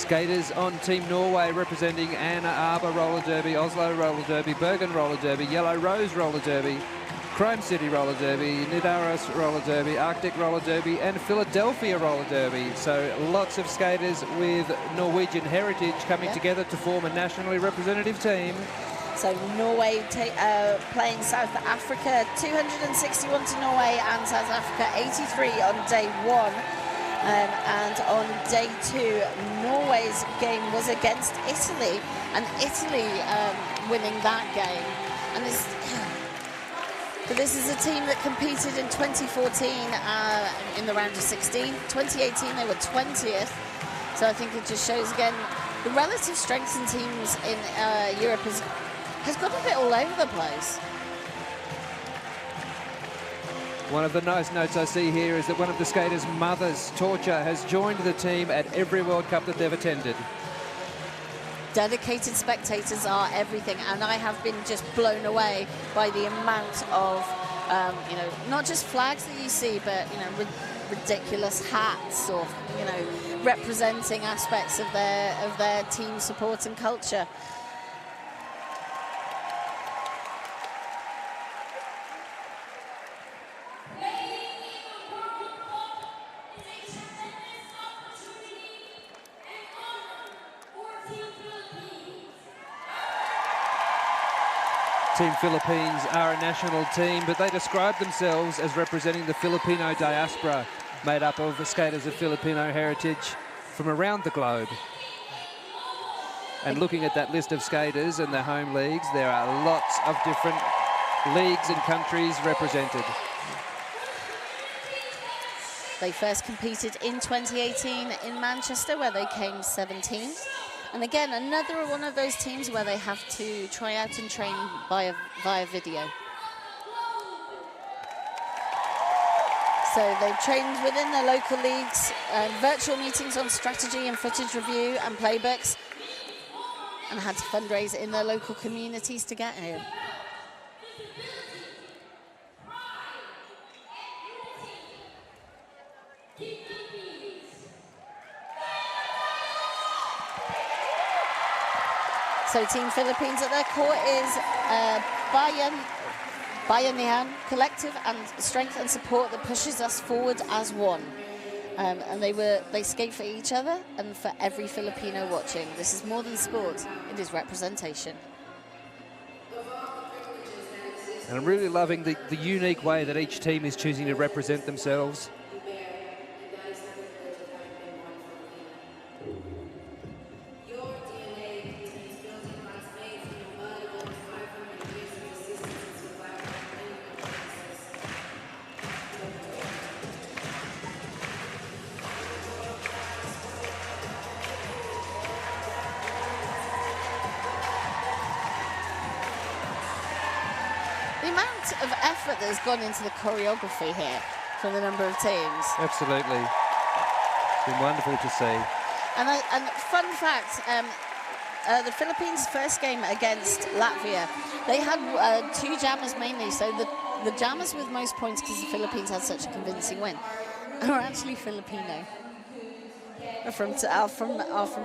skaters on Team Norway representing Anna Arbor Roller Derby, Oslo Roller Derby, Bergen Roller Derby, Yellow Rose Roller Derby, Chrome City Roller Derby, Nidaros Roller Derby, Arctic Roller Derby and Philadelphia Roller Derby. So lots of skaters with Norwegian heritage coming together to form a nationally representative team. So Norway playing South Africa, 261 to Norway, and South Africa 83 on day 1. And on day 2, Norway's game was against Italy, and Italy winning that game. And this is a team that competed in 2014 in the round of 16. 2018 they were 20th. So I think it just shows again the relative strengths in teams in Europe has got a bit all over the place. One of the nice notes I see here is that one of the skaters' mothers, Torcha, has joined the team at every World Cup that they've attended. Dedicated spectators are everything, and I have been just blown away by the amount of, you know, not just flags that you see, but, you know, ridiculous hats or, you know, representing aspects of their team support and culture. Team Philippines are a national team, but they describe themselves as representing the Filipino diaspora, made up of skaters of Filipino heritage from around the globe. And looking at that list of skaters and their home leagues, there are lots of different leagues and countries represented. They first competed in 2018 in Manchester, where they came 17th. And again, another one of those teams where they have to try out and train via video. So they've trained within their local leagues, virtual meetings on strategy and footage review and playbooks, and had to fundraise in their local communities to get here. So Team Philippines at their core is Bayanihan, collective and strength and support that pushes us forward as one. And they skate for each other and for every Filipino watching. This is more than sport, it is representation. And I'm really loving the unique way that each team is choosing to represent themselves. Of effort that has gone into the choreography here from the number of teams. Absolutely. It's been wonderful to see. And fun fact, the Philippines' first game against Latvia, they had 2 jammers mainly, so the jammers with most points, because the Philippines had such a convincing win, are actually Filipino. From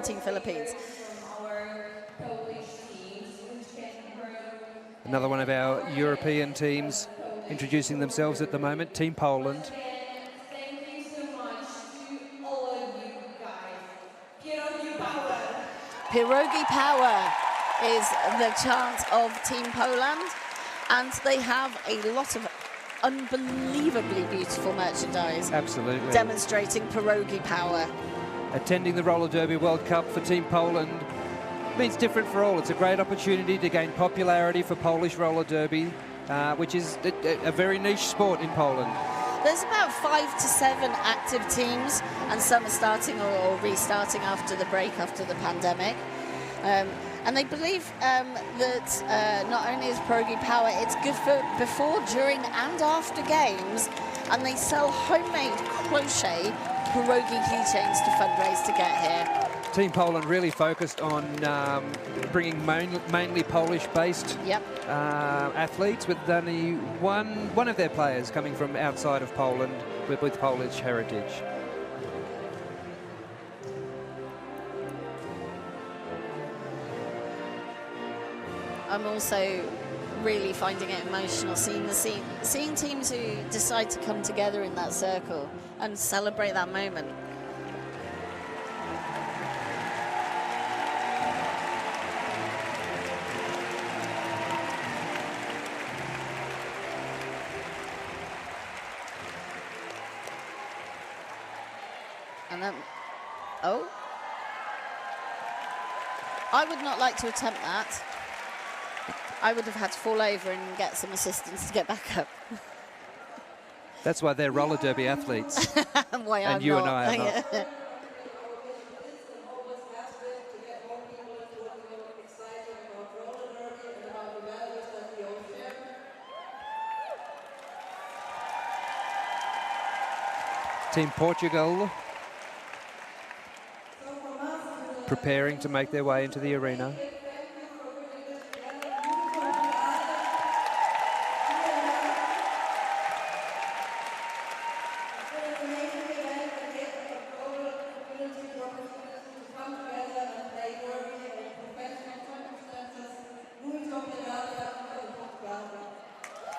Team Philippines. Another one of our European teams introducing themselves at the moment, Team Poland. Thank you so much to all of you guys. Pierogi Power. Pierogi Power is the chant of Team Poland, and they have a lot of unbelievably beautiful merchandise. Absolutely. Demonstrating Pierogi Power. Attending the Roller Derby World Cup for Team Poland means different for all. It's a great opportunity to gain popularity for Polish roller derby, which is a very niche sport in Poland. There's about 5 to 7 active teams, and some are starting or restarting after the break, after the pandemic. And they believe that not only is Pierogi Power, it's good for before, during and after games, and they sell homemade crochet pierogi keychains to fundraise to get here. Team Poland really focused on bringing mainly Polish-based athletes, with only one of their players coming from outside of Poland with Polish heritage. I'm also really finding it emotional seeing teams who decide to come together in that circle and celebrate that moment. And then, oh, I would not like to attempt that. I would have had to fall over and get some assistance to get back up. That's why they're roller derby athletes. Why and I'm you not. and I are not. Team Portugal preparing to make their way into the arena.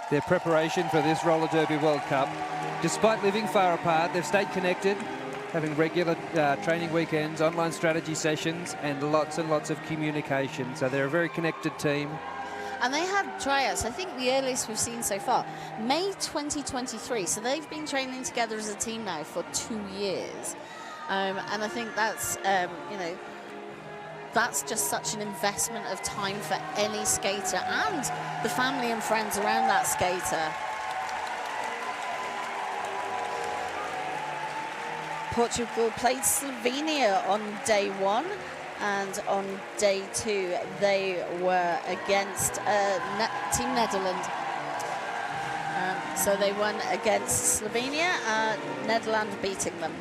Their preparation for this Roller Derby World Cup, despite living far apart, they've stayed connected, having regular training weekends, online strategy sessions, and lots of communication. So they're a very connected team. And they had tryouts, I think the earliest we've seen so far, May 2023. So they've been training together as a team now for 2 years. And I think that's, you know, that's just such an investment of time for any skater and the family and friends around that skater. Portugal played Slovenia on day 1, and on day 2 they were against Team Netherlands. So they won against Slovenia, Netherlands beating them.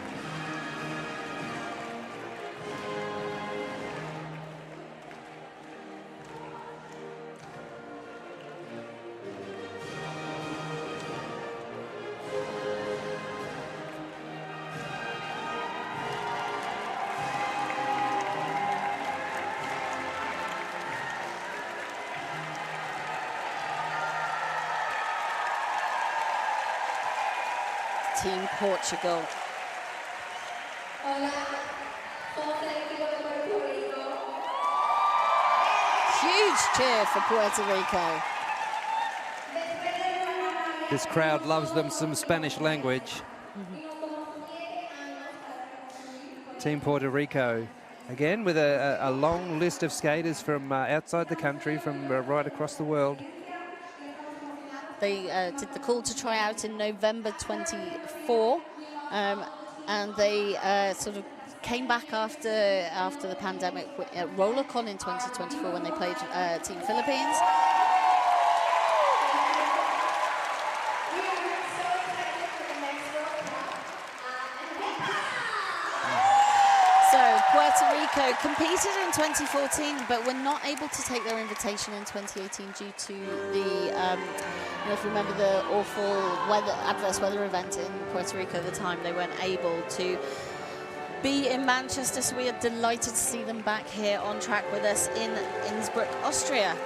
Team Portugal. Huge cheer for Puerto Rico. This crowd loves them some Spanish language. Team Puerto Rico, again with a long list of skaters from outside the country, from right across the world. They did the call to try out in November 24, and they sort of came back after the pandemic at RollerCon in 2024 when they played Team Philippines. So Puerto Rico competed in 2014, but were not able to take their invitation in 2018 due to the, if you remember the awful adverse weather event in Puerto Rico at the time, they weren't able to be in Manchester, so we are delighted to see them back here on track with us in Innsbruck, Austria.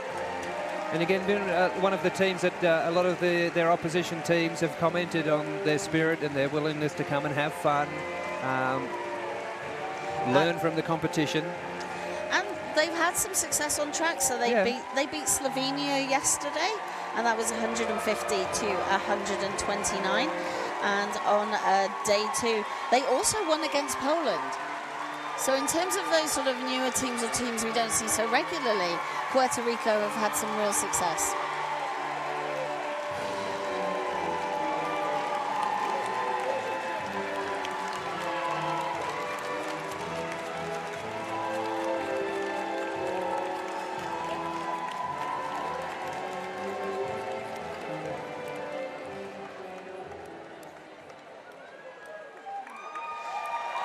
And again, been one of the teams that a lot of their opposition teams have commented on their spirit and their willingness to come and have fun, learn from the competition. And they've had some success on track, so they beat Slovenia yesterday, and that was 150 to 129. And on day 2, they also won against Poland. So in terms of those sort of newer teams or teams we don't see so regularly, Puerto Rico have had some real success.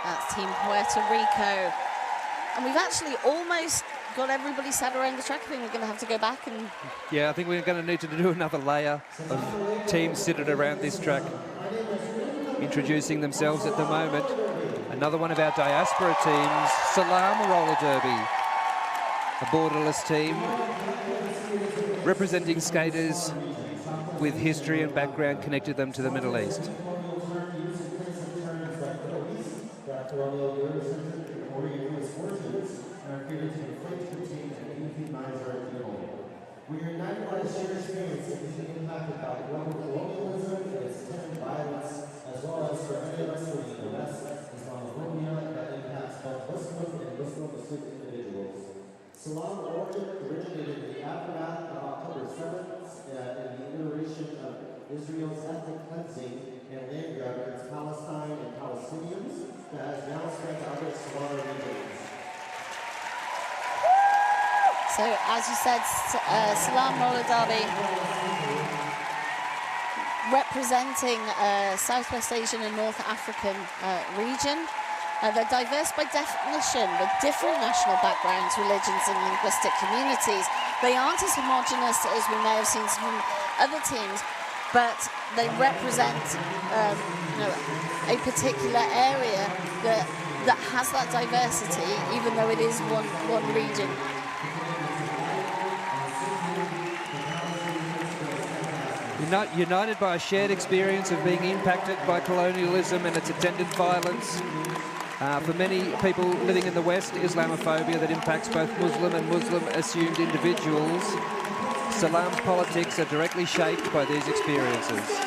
That's Team Puerto Rico. And we've actually almost got everybody sat around the track. I think we're going to have to go back and... Yeah, I think we're going to need to do another layer of teams seated around this track, introducing themselves at the moment. Another one of our diaspora teams, Salam Roller Derby. a borderless team representing skaters with history and background connected them to the Middle East. We are united by the shared experience of being impacted by global colonialism and its attendant violence, as well as for many of us living in the West, Islamophobia that impacts both Muslim and Muslim individuals. Salam originated in the aftermath of October 7th in the iteration of Israel's ethnic cleansing and land grab against Palestine and Palestinians that has now spread to other smaller regions. So, as you said, Salam Roller Derby representing Southwest Asian and North African region. They're diverse by definition, with different national backgrounds, religions and linguistic communities. They aren't as homogenous as we may have seen from other teams, but they represent a particular area that has that diversity, even though it is one region. United by a shared experience of being impacted by colonialism and its attendant violence. For many people living in the West, Islamophobia that impacts both Muslim and Muslim-assumed individuals. Salam's politics are directly shaped by these experiences.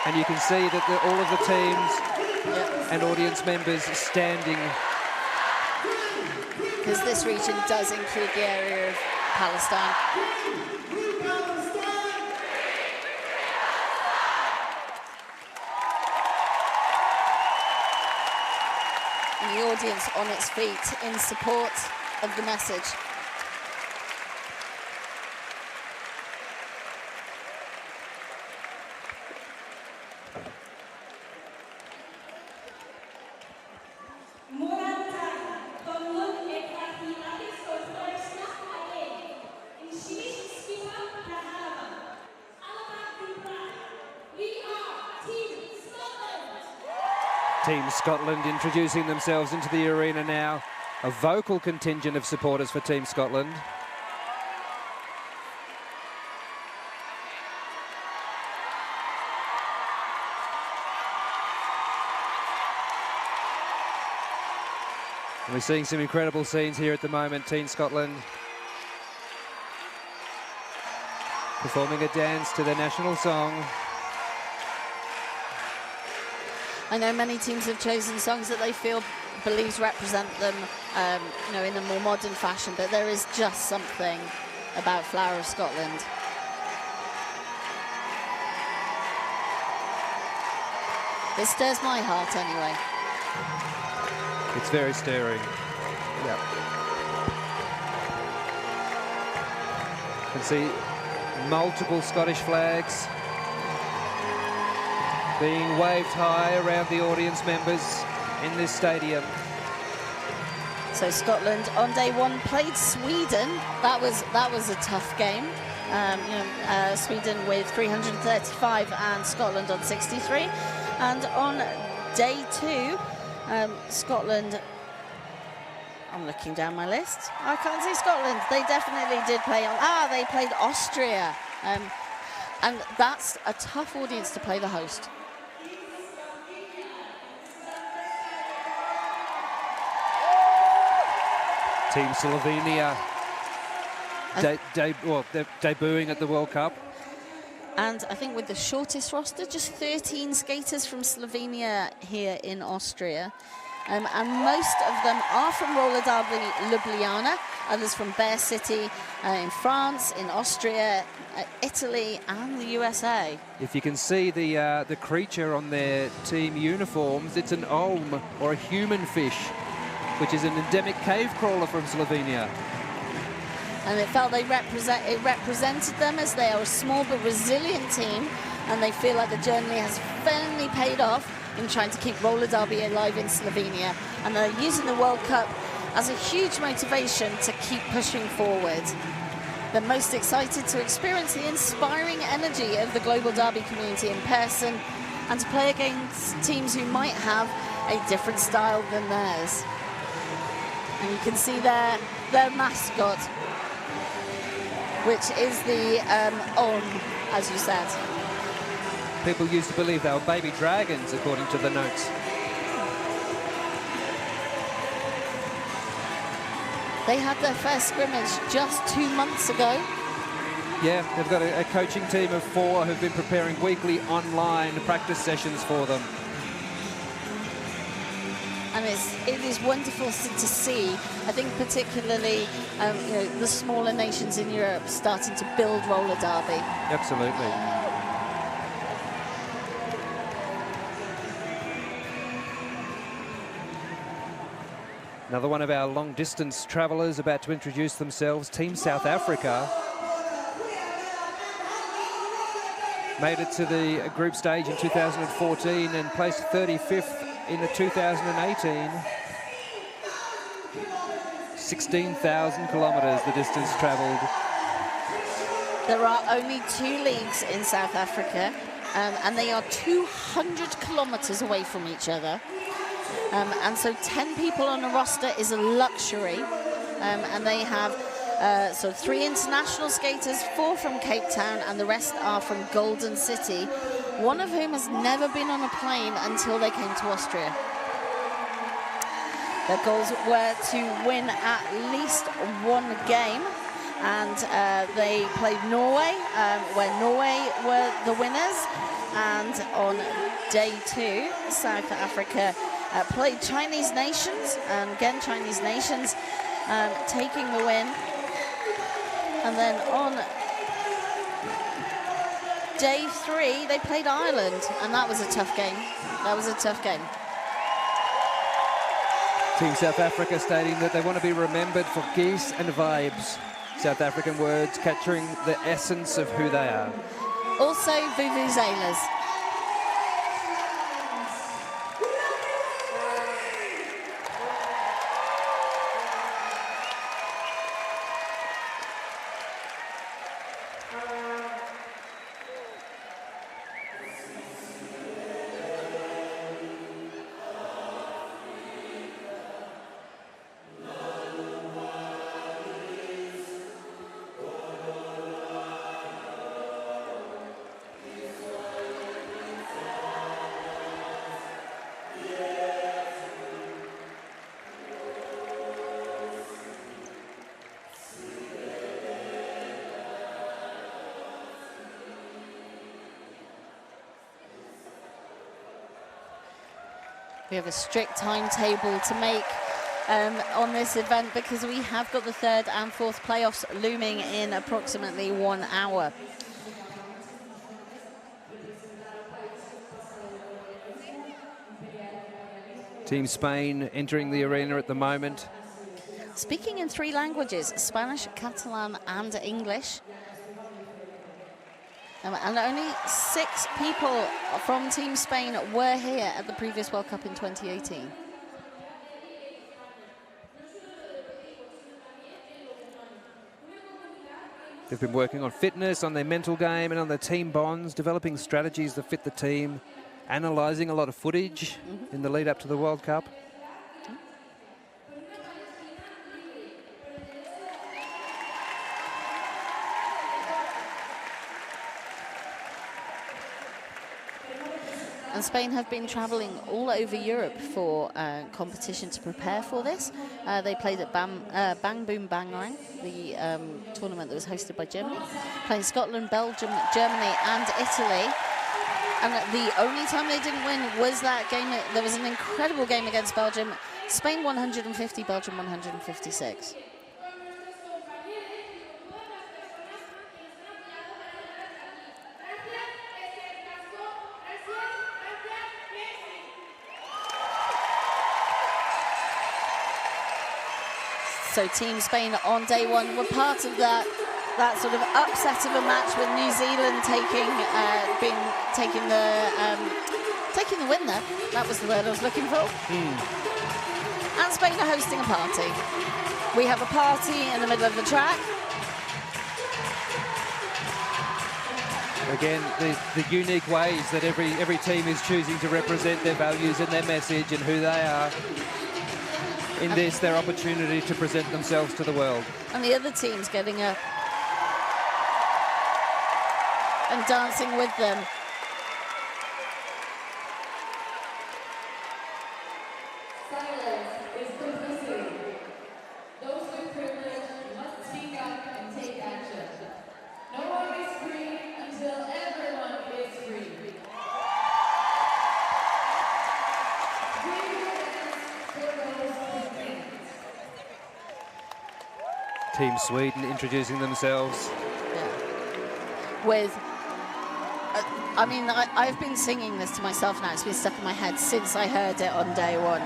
And you can see that all of the teams and audience members standing. Because this region does include the area of Palestine. And the audience on its feet in support of the message. Team Scotland introducing themselves into the arena now. A vocal contingent of supporters for Team Scotland. And we're seeing some incredible scenes here at the moment. Team Scotland performing a dance to their national song. I know many teams have chosen songs that they believes represent them, in a more modern fashion, but there is just something about Flower of Scotland. It stirs my heart anyway. It's very stirring. Yeah. You can see multiple Scottish flags being waved high around the audience members in this stadium. So Scotland on day one played Sweden. That was a tough game. Sweden with 335 and Scotland on 63. And on day two, Scotland. I'm looking down my list. I can't see Scotland. They definitely did play on. They played Austria, and that's a tough audience to play the host. Team Slovenia they're debuting at the World Cup. And I think with the shortest roster, just 13 skaters from Slovenia here in Austria. And most of them are from Roller Derby Ljubljana, others from Bear City in France, in Austria, Italy and the USA. If you can see the creature on their team uniforms, it's an olm or a human fish, which is an endemic cave crawler from Slovenia. And it felt it represented them as they are a small but resilient team, and they feel like the journey has firmly paid off in trying to keep roller derby alive in Slovenia. And they're using the World Cup as a huge motivation to keep pushing forward. They're most excited to experience the inspiring energy of the global derby community in person and to play against teams who might have a different style than theirs. And you can see their mascot, which is the on, as you said. People used to believe they were baby dragons, according to the notes. They had their first scrimmage just 2 months ago. Yeah, they've got a coaching team of 4 who've been preparing weekly online practice sessions for them. And it is wonderful to see, I think particularly you know, the smaller nations in Europe starting to build roller derby. Absolutely. Another one of our long-distance travellers about to introduce themselves, Team South Africa. Made it to the group stage in 2014 and placed 35th in the 2018. 16,000 kilometres the distance travelled. There are only 2 leagues in South Africa, and they are 200 kilometres away from each other. And so 10 people on a roster is a luxury. And they have so 3 international skaters, 4 from Cape Town, and the rest are from Golden City, one of whom has never been on a plane until they came to Austria. Their goals were to win at least 1 game, and they played Norway, where Norway were the winners. And on day 2, South Africa played Chinese Nations, and again Chinese Nations taking the win. And then on day 3, they played Ireland, and that was a tough game. That was a tough game. Team South Africa stating that they want to be remembered for geese and vibes. South African words capturing the essence of who they are. Also, vuvuzelas. We have a strict timetable to make on this event because we have got the 3rd and 4th playoffs looming in approximately 1 hour. Team Spain entering the arena at the moment. Speaking in 3 languages, Spanish, Catalan and English. And only 6 people from Team Spain were here at the previous World Cup in 2018. They've been working on fitness, on their mental game and on their team bonds, developing strategies that fit the team, analysing a lot of footage in the lead up to the World Cup. And Spain have been travelling all over Europe for competition to prepare for this. They played at Bang Boom Bangarang, the tournament that was hosted by Germany, playing Scotland, Belgium, Germany and Italy. And the only time they didn't win was that game. There was an incredible game against Belgium. Spain 150, Belgium 156. So Team Spain on day 1 were part of that sort of upset of a match with New Zealand taking the win there. That was the word I was looking for. And Spain are hosting a party. We have a party in the middle of the track. Again, the unique ways that every team is choosing to represent their values and their message and who they are. in this, their opportunity to present themselves to the world. And the other team's getting up and dancing with them. Silence is complicity. Those with privilege must speak up and take action. No one is free until everyone is free. Bring your hands for those who think. Team Sweden introducing themselves. With, I mean, I've been singing this to myself now. It's been stuck in my head since I heard it on day one.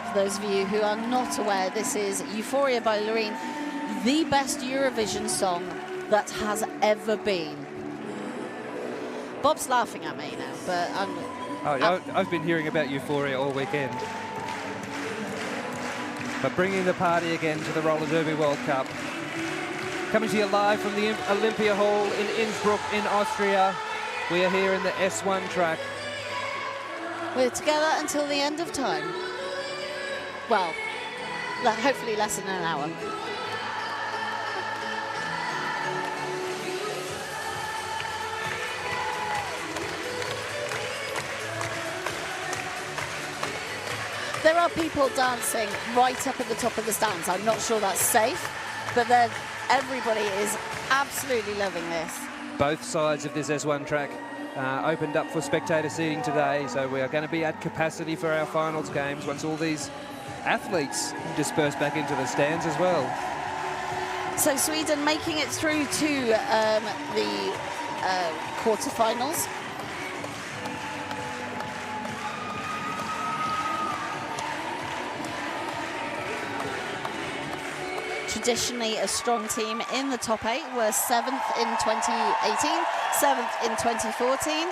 For those of you who are not aware, this is Euphoria by Loreen, the best Eurovision song that has ever been. Bob's laughing at me now, but I've been hearing about Euphoria all weekend. But bringing the party again to the Roller Derby World Cup. Coming to you live from the Olympia Hall in Innsbruck in Austria. We are here in the S1 track. We're together until the end of time. Well, hopefully less than an hour. There are people dancing right up at the top of the stands. I'm not sure that's safe, but everybody is absolutely loving this. Both sides of this S1 track opened up for spectator seating today, so we are going to be at capacity for our finals games once all these athletes disperse back into the stands as well. So Sweden making it through to the quarterfinals. Traditionally a strong team in the top 8, were 7th in 2018, 7th in 2014.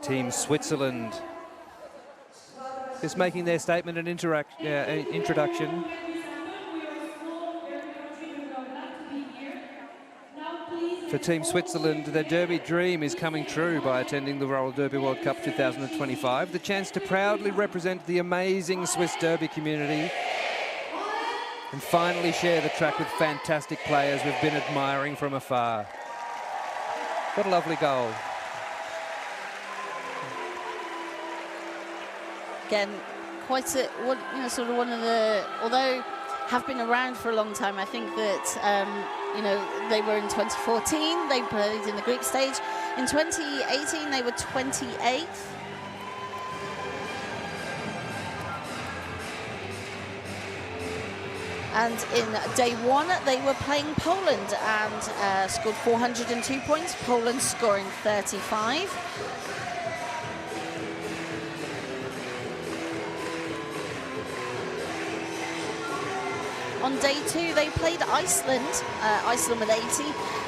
Team Switzerland just making their statement and introduction. For Team Switzerland, their Derby dream is coming true by attending the Roller Derby World Cup 2025. The chance to proudly represent the amazing Swiss Derby community and finally share the track with fantastic players we've been admiring from afar. What a lovely goal. Again, quite a, sort of one of the, although have been around for a long time, I think that, they were in 2014, they played in the group stage. In 2018, they were 28th. And in day one, they were playing Poland and scored 402 points, Poland scoring 35. On day two, they played Iceland, Iceland with 80,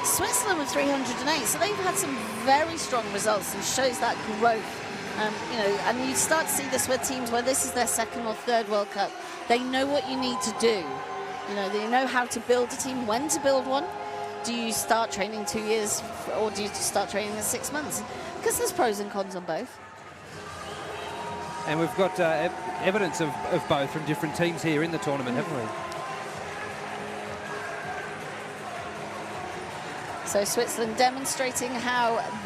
Switzerland with 308. So they've had some very strong results and shows that growth. And you start to see this with teams where this is their second or third World Cup. They know what you need to do. They know how to build a team, when to build one. Do you start training 2 years or do you start training in 6 months? Because there's pros and cons on both. And we've got evidence of both from different teams here in the tournament, haven't we? So Switzerland demonstrating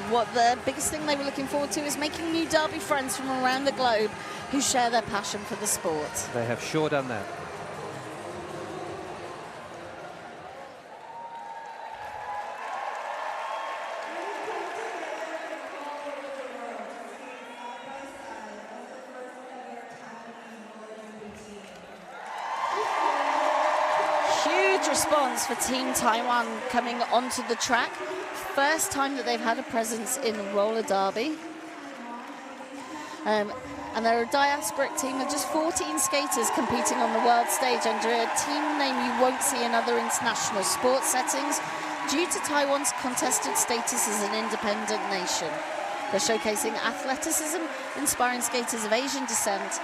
what the biggest thing they were looking forward to is making new Derby friends from around the globe who share their passion for the sport. They have sure done that. Response for Team Taiwan coming onto the track. First time that they've had a presence in roller derby. And they're a diasporic team of just 14 skaters competing on the world stage under a team name you won't see in other international sports settings due to Taiwan's contested status as an independent nation. They're showcasing athleticism, inspiring skaters of Asian descent,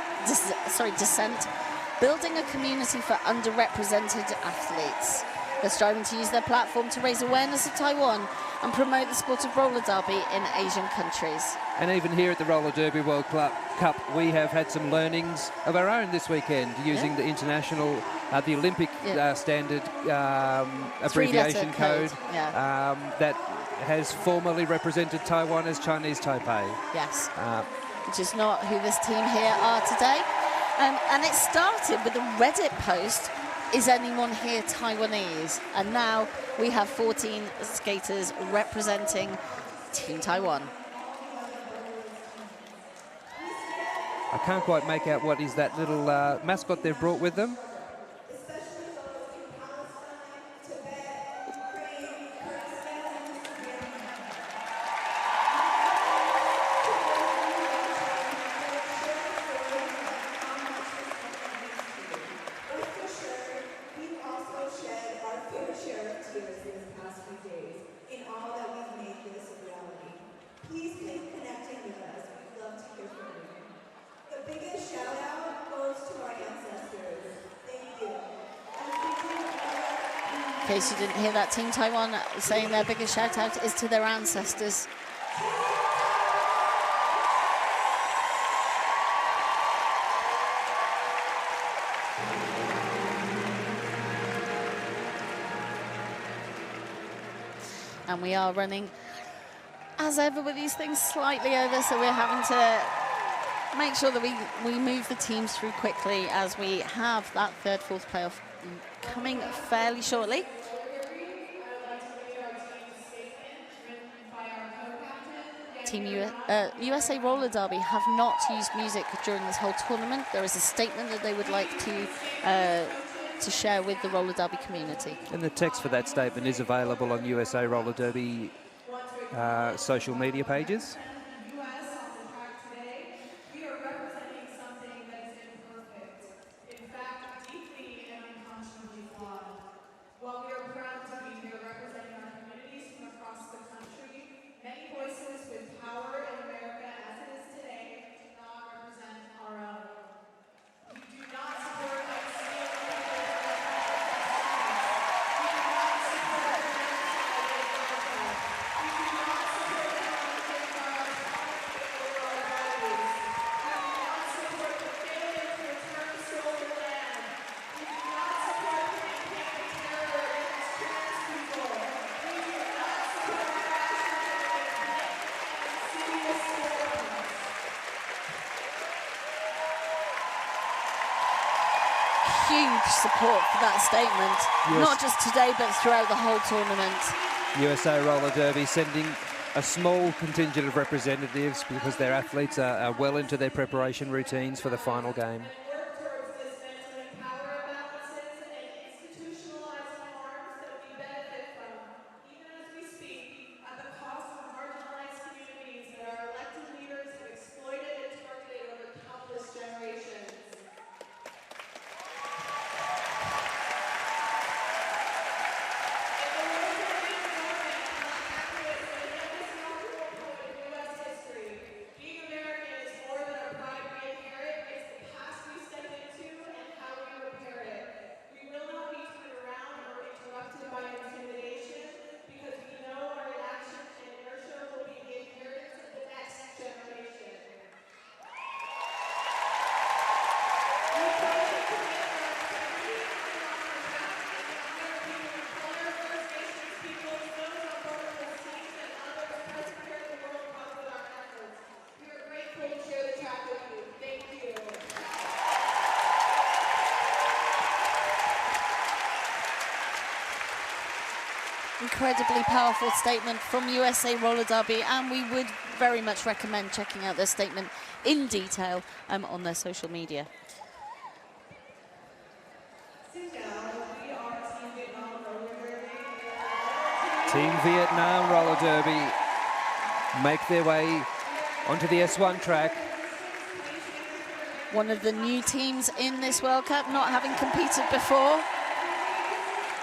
building a community for underrepresented athletes. They're striving to use their platform to raise awareness of Taiwan and promote the sport of roller derby in Asian countries. And even here at the Roller Derby World Cup, we have had some learnings of our own this weekend using the international, the Olympic standard abbreviation code that has formally represented Taiwan as Chinese Taipei. Yes, which is not who this team here are today. And it started with a Reddit post, "Is anyone here Taiwanese?" And now we have 14 skaters representing Team Taiwan. I can't quite make out what is that little mascot they've brought with them. In case you didn't hear that, Team Taiwan saying their biggest shout out is to their ancestors. And we are running, as ever with these things, slightly over, so we're having to make sure that we move the teams through quickly as we have that third, fourth playoff coming fairly shortly. Team USA Roller Derby have not used music during this whole tournament. There is a statement that they would like to share with the Roller Derby community. And the text for that statement is available on USA Roller Derby social media pages. Huge support for that statement, not just today but throughout the whole tournament. USA Roller Derby sending a small contingent of representatives because their athletes are well into their preparation routines for the final game. Incredibly powerful statement from USA Roller Derby, and we would very much recommend checking out their statement in detail on their social media. Team Vietnam Roller Derby make their way onto the S1 track. One of the new teams in this World Cup, not having competed before.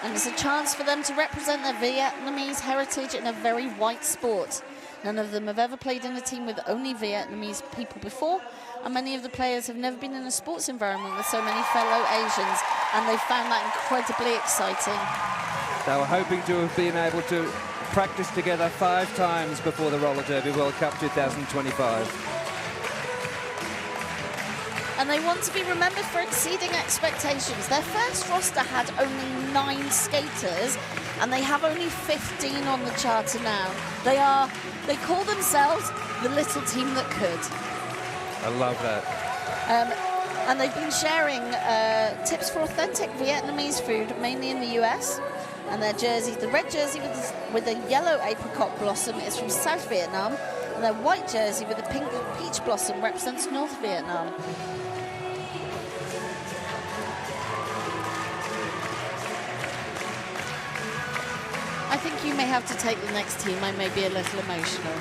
And it's a chance for them to represent their Vietnamese heritage in a very white sport. None of them have ever played in a team with only Vietnamese people before, and many of the players have never been in a sports environment with so many fellow Asians, and they found that incredibly exciting. They were hoping to have been able to practice together 5 times before the Roller Derby World Cup 2025. And they want to be remembered for exceeding expectations. Their first roster had only 9 skaters, and they have only 15 on the charter now. They call themselves the little team that could. I love that. And they've been sharing tips for authentic Vietnamese food, mainly in the US. And their jersey, the red jersey with a yellow apricot blossom, is from South Vietnam. And their white jersey with a pink peach blossom represents North Vietnam. I think you may have to take the next team. I may be a little emotional.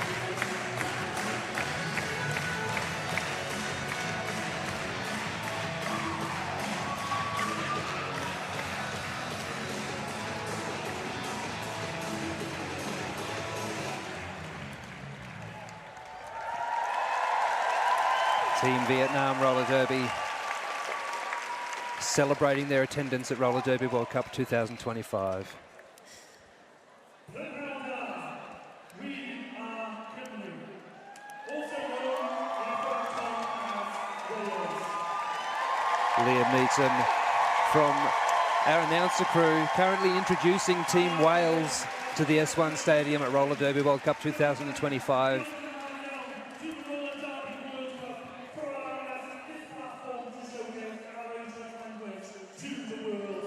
Team Vietnam Roller Derby celebrating their attendance at Roller Derby World Cup 2025. Liam Neeson from our announcer crew, currently introducing Team Wales to the S1 Stadium at Roller Derby World Cup 2025.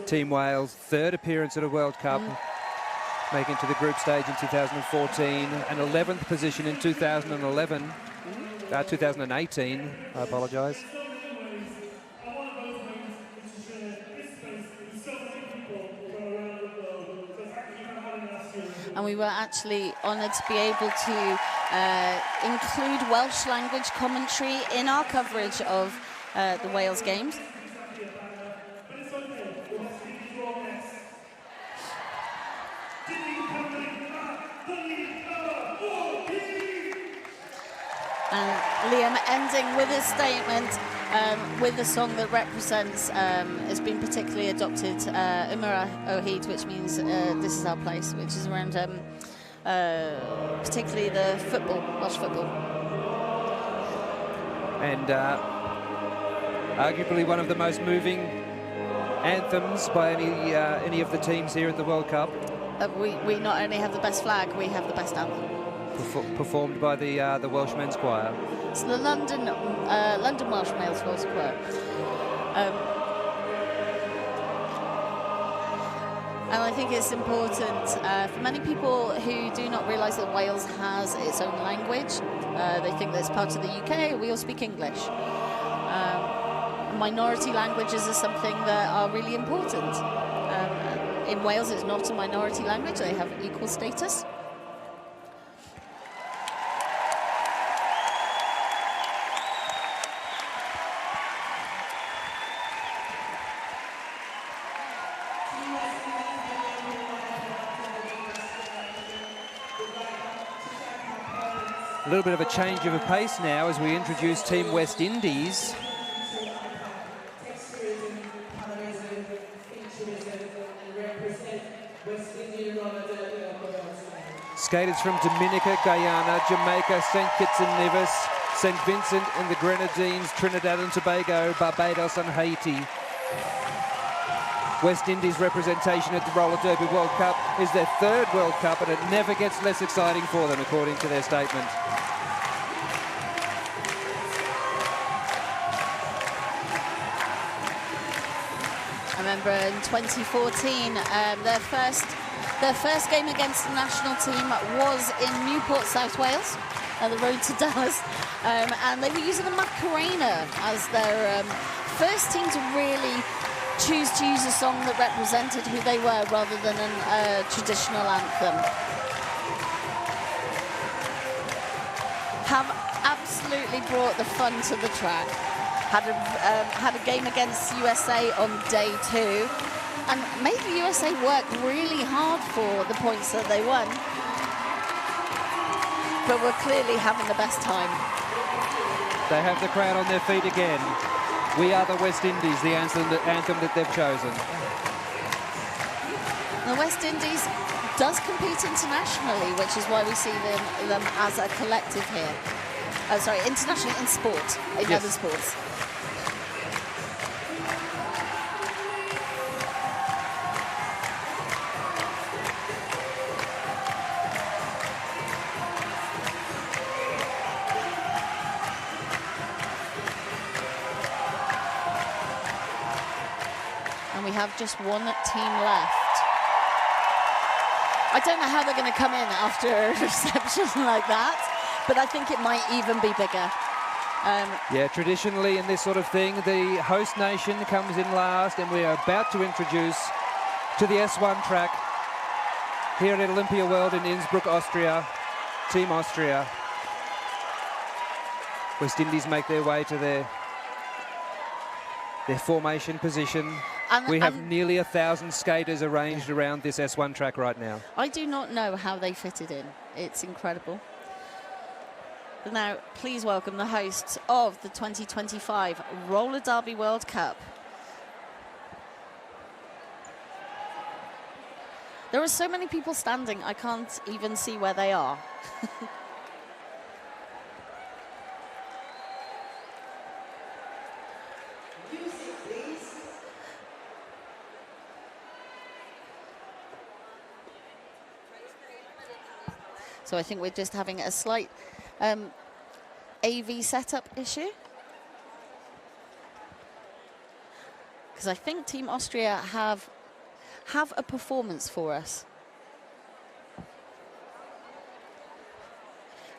Team Wales, 3rd appearance at a World Cup, making it to the group stage in 2014, an 11th position in 2018, I apologise. And we were actually honoured to be able to include Welsh language commentary in our coverage of the Wales games. And Liam ending with his statement with a song that represents, has been particularly adopted, Umara Ohid, which means this is our place, which is around particularly the football, Welsh football. And arguably one of the most moving anthems by any of the teams here at the World Cup. We not only have the best flag, we have the best anthem. Performed by the Welsh Men's Choir. It's the London Welsh Males Voice Choir. And I think it's important for many people who do not realise that Wales has its own language. They think that it's part of the UK. We all speak English. Minority languages are something that are really important. In Wales, it's not a minority language. They have equal status. A little bit of a change of a pace now as we introduce Team West Indies. Skaters from Dominica, Guyana, Jamaica, St. Kitts and Nevis, St. Vincent and the Grenadines, Trinidad and Tobago, Barbados and Haiti. West Indies representation at the Roller Derby World Cup is their 3rd World Cup, and it never gets less exciting for them, according to their statement. I remember in 2014, their first game against the national team was in Newport, South Wales, the road to Dallas, and they were using the Macarena as their first team to really choose to use a song that represented who they were rather than a traditional anthem. Have absolutely brought the fun to the track. Had a game against USA on day 2 and made the USA work really hard for the points that they won. But we're clearly having the best time. They have the crowd on their feet again. We Are the West Indies, the anthem that they've chosen. The West Indies does compete internationally, which is why we see them as a collective here. Oh, sorry, internationally in sport, in other sports. And we have just one team left. I don't know how they're going to come in after a reception like that, but I think it might even be bigger. Yeah, traditionally in this sort of thing, the host nation comes in last, and we are about to introduce to the S1 track here at Olympia World in Innsbruck, Austria, Team Austria. West Indies make their way to their formation position. We have nearly 1,000 skaters arranged around this S1 track right now. I do not know how they fitted in. It's incredible. But now, please welcome the hosts of the 2025 Roller Derby World Cup. There are so many people standing, I can't even see where they are. So I think we're just having a slight AV setup issue. Because I think Team Austria have a performance for us.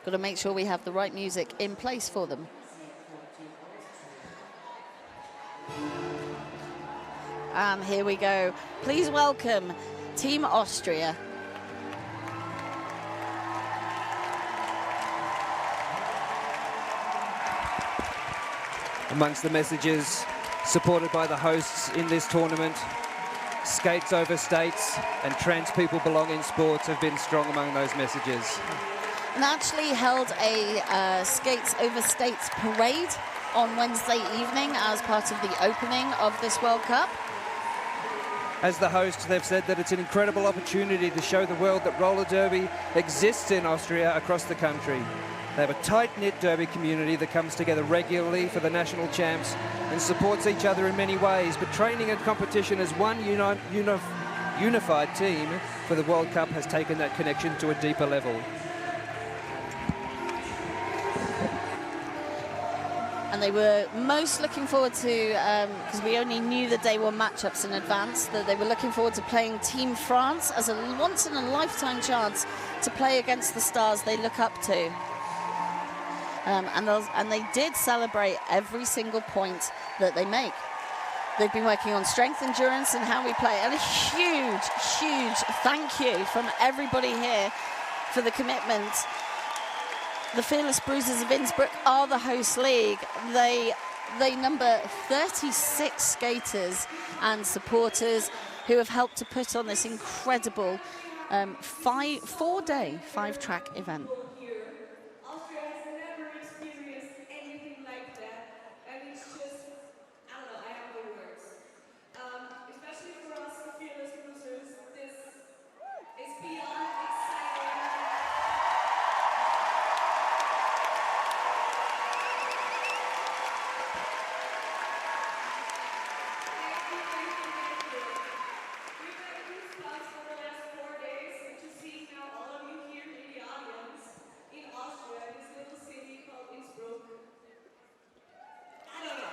Got to make sure we have the right music in place for them. And here we go. Please welcome Team Austria. Amongst the messages supported by the hosts in this tournament, skates over states and trans people belong in sports have been strong among those messages. And actually held a Skates Over States parade on Wednesday evening as part of the opening of this World Cup. As the hosts, they've said that it's an incredible opportunity to show the world that roller derby exists in Austria across the country. They have a tight-knit derby community that comes together regularly for the national champs and supports each other in many ways, but training and competition as one unified team for the World Cup has taken that connection to a deeper level. And they were most looking forward to, because we only knew the day one matchups in advance, that they were looking forward to playing Team France as a once-in-a-lifetime chance to play against the stars they look up to. And they did celebrate every single point that they make. They've been working on strength, endurance, and how we play. And a huge, huge thank you from everybody here for the commitment. The Fearless Bruisers of Innsbruck are the host league. They number 36 skaters and supporters who have helped to put on this incredible 4-day, 5-track event. Austria has never experienced anything like that, and it's just, I don't know, I have no words. Especially for us, the Fearless Bruisers, this is beyond exciting. We've had goosebumps for the last 4 days, and to see now all of you here in the audience in Austria, this little city called Innsbruck. I don't know.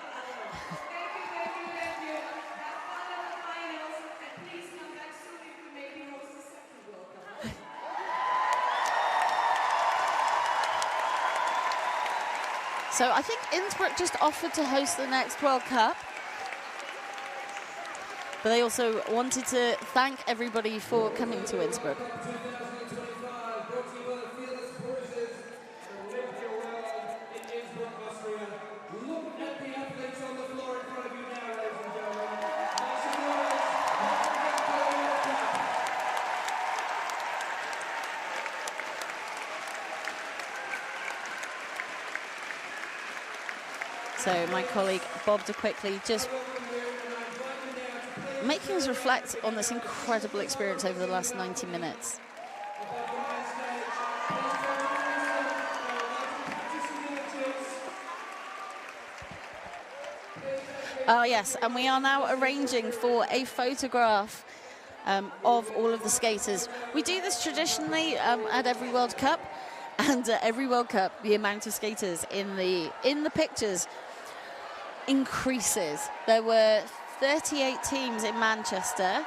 Thank you. Have fun at the finals, and please come back soon if we maybe host the second World Cup. So I think Innsbruck just offered to host the next World Cup. But they also wanted to thank everybody for coming to Innsbruck. So my colleague Bob de Quickly just making us reflect on this incredible experience over the last 90 minutes. Oh yes, and we are now arranging for a photograph of all of the skaters. We do this traditionally at every World Cup, and every World Cup, the amount of skaters in the pictures increases. There were 38 teams in Manchester.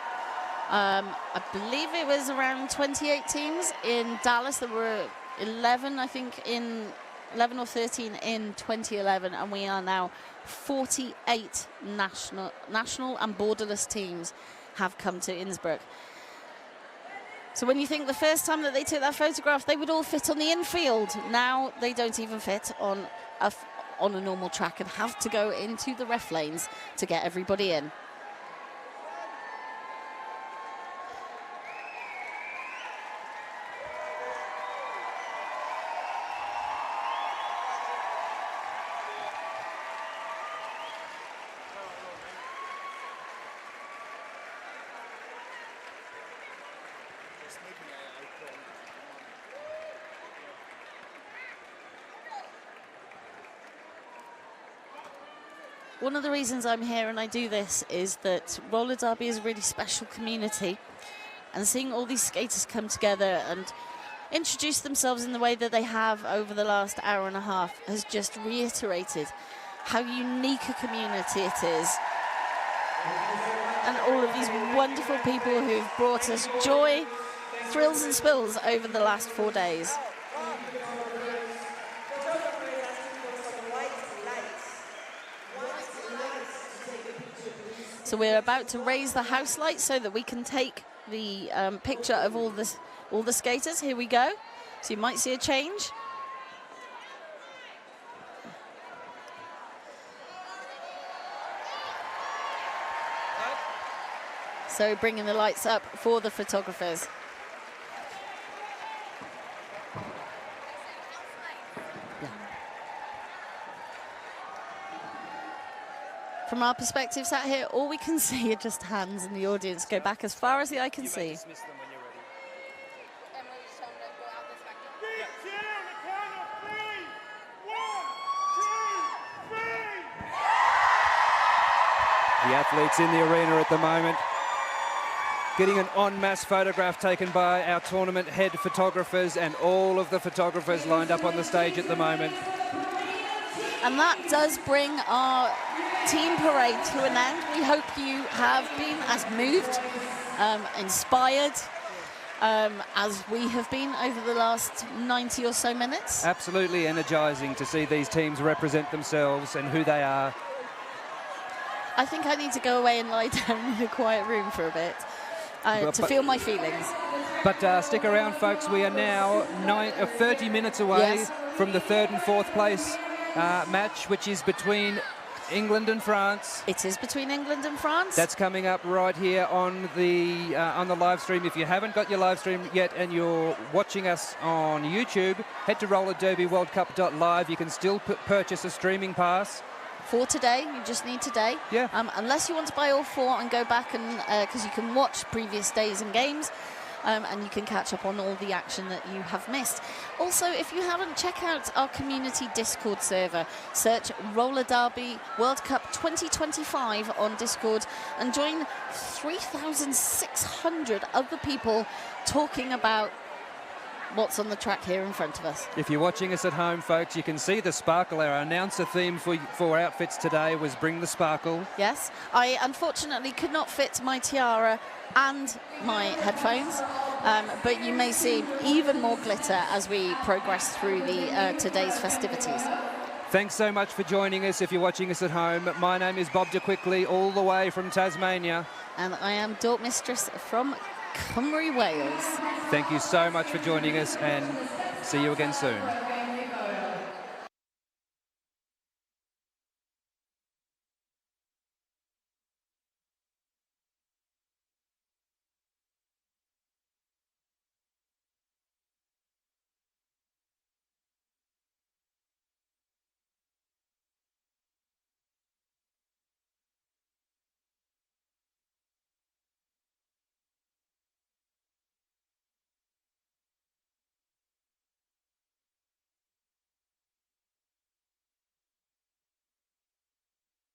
I believe it was around 28 teams in Dallas. There were 11, I think, in 11 or 13 in 2011, and we are now 48 national and borderless teams have come to Innsbruck. So when you think the first time that they took that photograph, they would all fit on the infield. Now they don't even fit on a normal track and have to go into the ref lanes to get everybody in. One of the reasons I'm here and I do this is that roller derby is a really special community, and seeing all these skaters come together and introduce themselves in the way that they have over the last hour and a half has just reiterated how unique a community it is, and all of these wonderful people who've brought us joy, thrills and spills over the last 4 days. So we're about to raise the house light so that we can take the picture of all the skaters. Here we go. So you might see a change. So bringing the lights up for the photographers. From our perspective sat here, all we can see are just hands in the audience go back as far as the eye can see. The athletes in the arena at the moment getting an en masse photograph taken by our tournament head photographers, and all of the photographers lined up on the stage at the moment. And that does bring our team parade to an end. We hope you have been as moved, inspired, as we have been over the last 90 or so minutes. Absolutely energising to see these teams represent themselves and who they are. I think I need to go away and lie down in a quiet room for a bit to feel my feelings. But stick around, folks. We are now 30 minutes away from the 3rd and 4th place match, which is between England and France. It is between England and France. That's coming up right here on the live stream. If you haven't got your live stream yet and you're watching us on YouTube, head to rollerderbyworldcup.live. You can still purchase a streaming pass. For today, you just need today. Yeah. Unless you want to buy all 4 and go back and because you can watch previous days and games. And you can catch up on all the action that you have missed. Also, if you haven't, check out our community Discord server. Search Roller Derby World Cup 2025 on Discord and join 3,600 other people talking about what's on the track here in front of us. If you're watching us at home, folks, you can see the sparkle. Our announcer theme for outfits today was Bring the Sparkle. Yes, I unfortunately could not fit my tiara and my headphones, but you may see even more glitter as we progress through the today's festivities. Thanks so much for joining us. If you're watching us at home, my name is Bob de Quickly, all the way from Tasmania. And I am Dork Mistress from Cymru, Wales. Thank you so much for joining us, and see you again soon.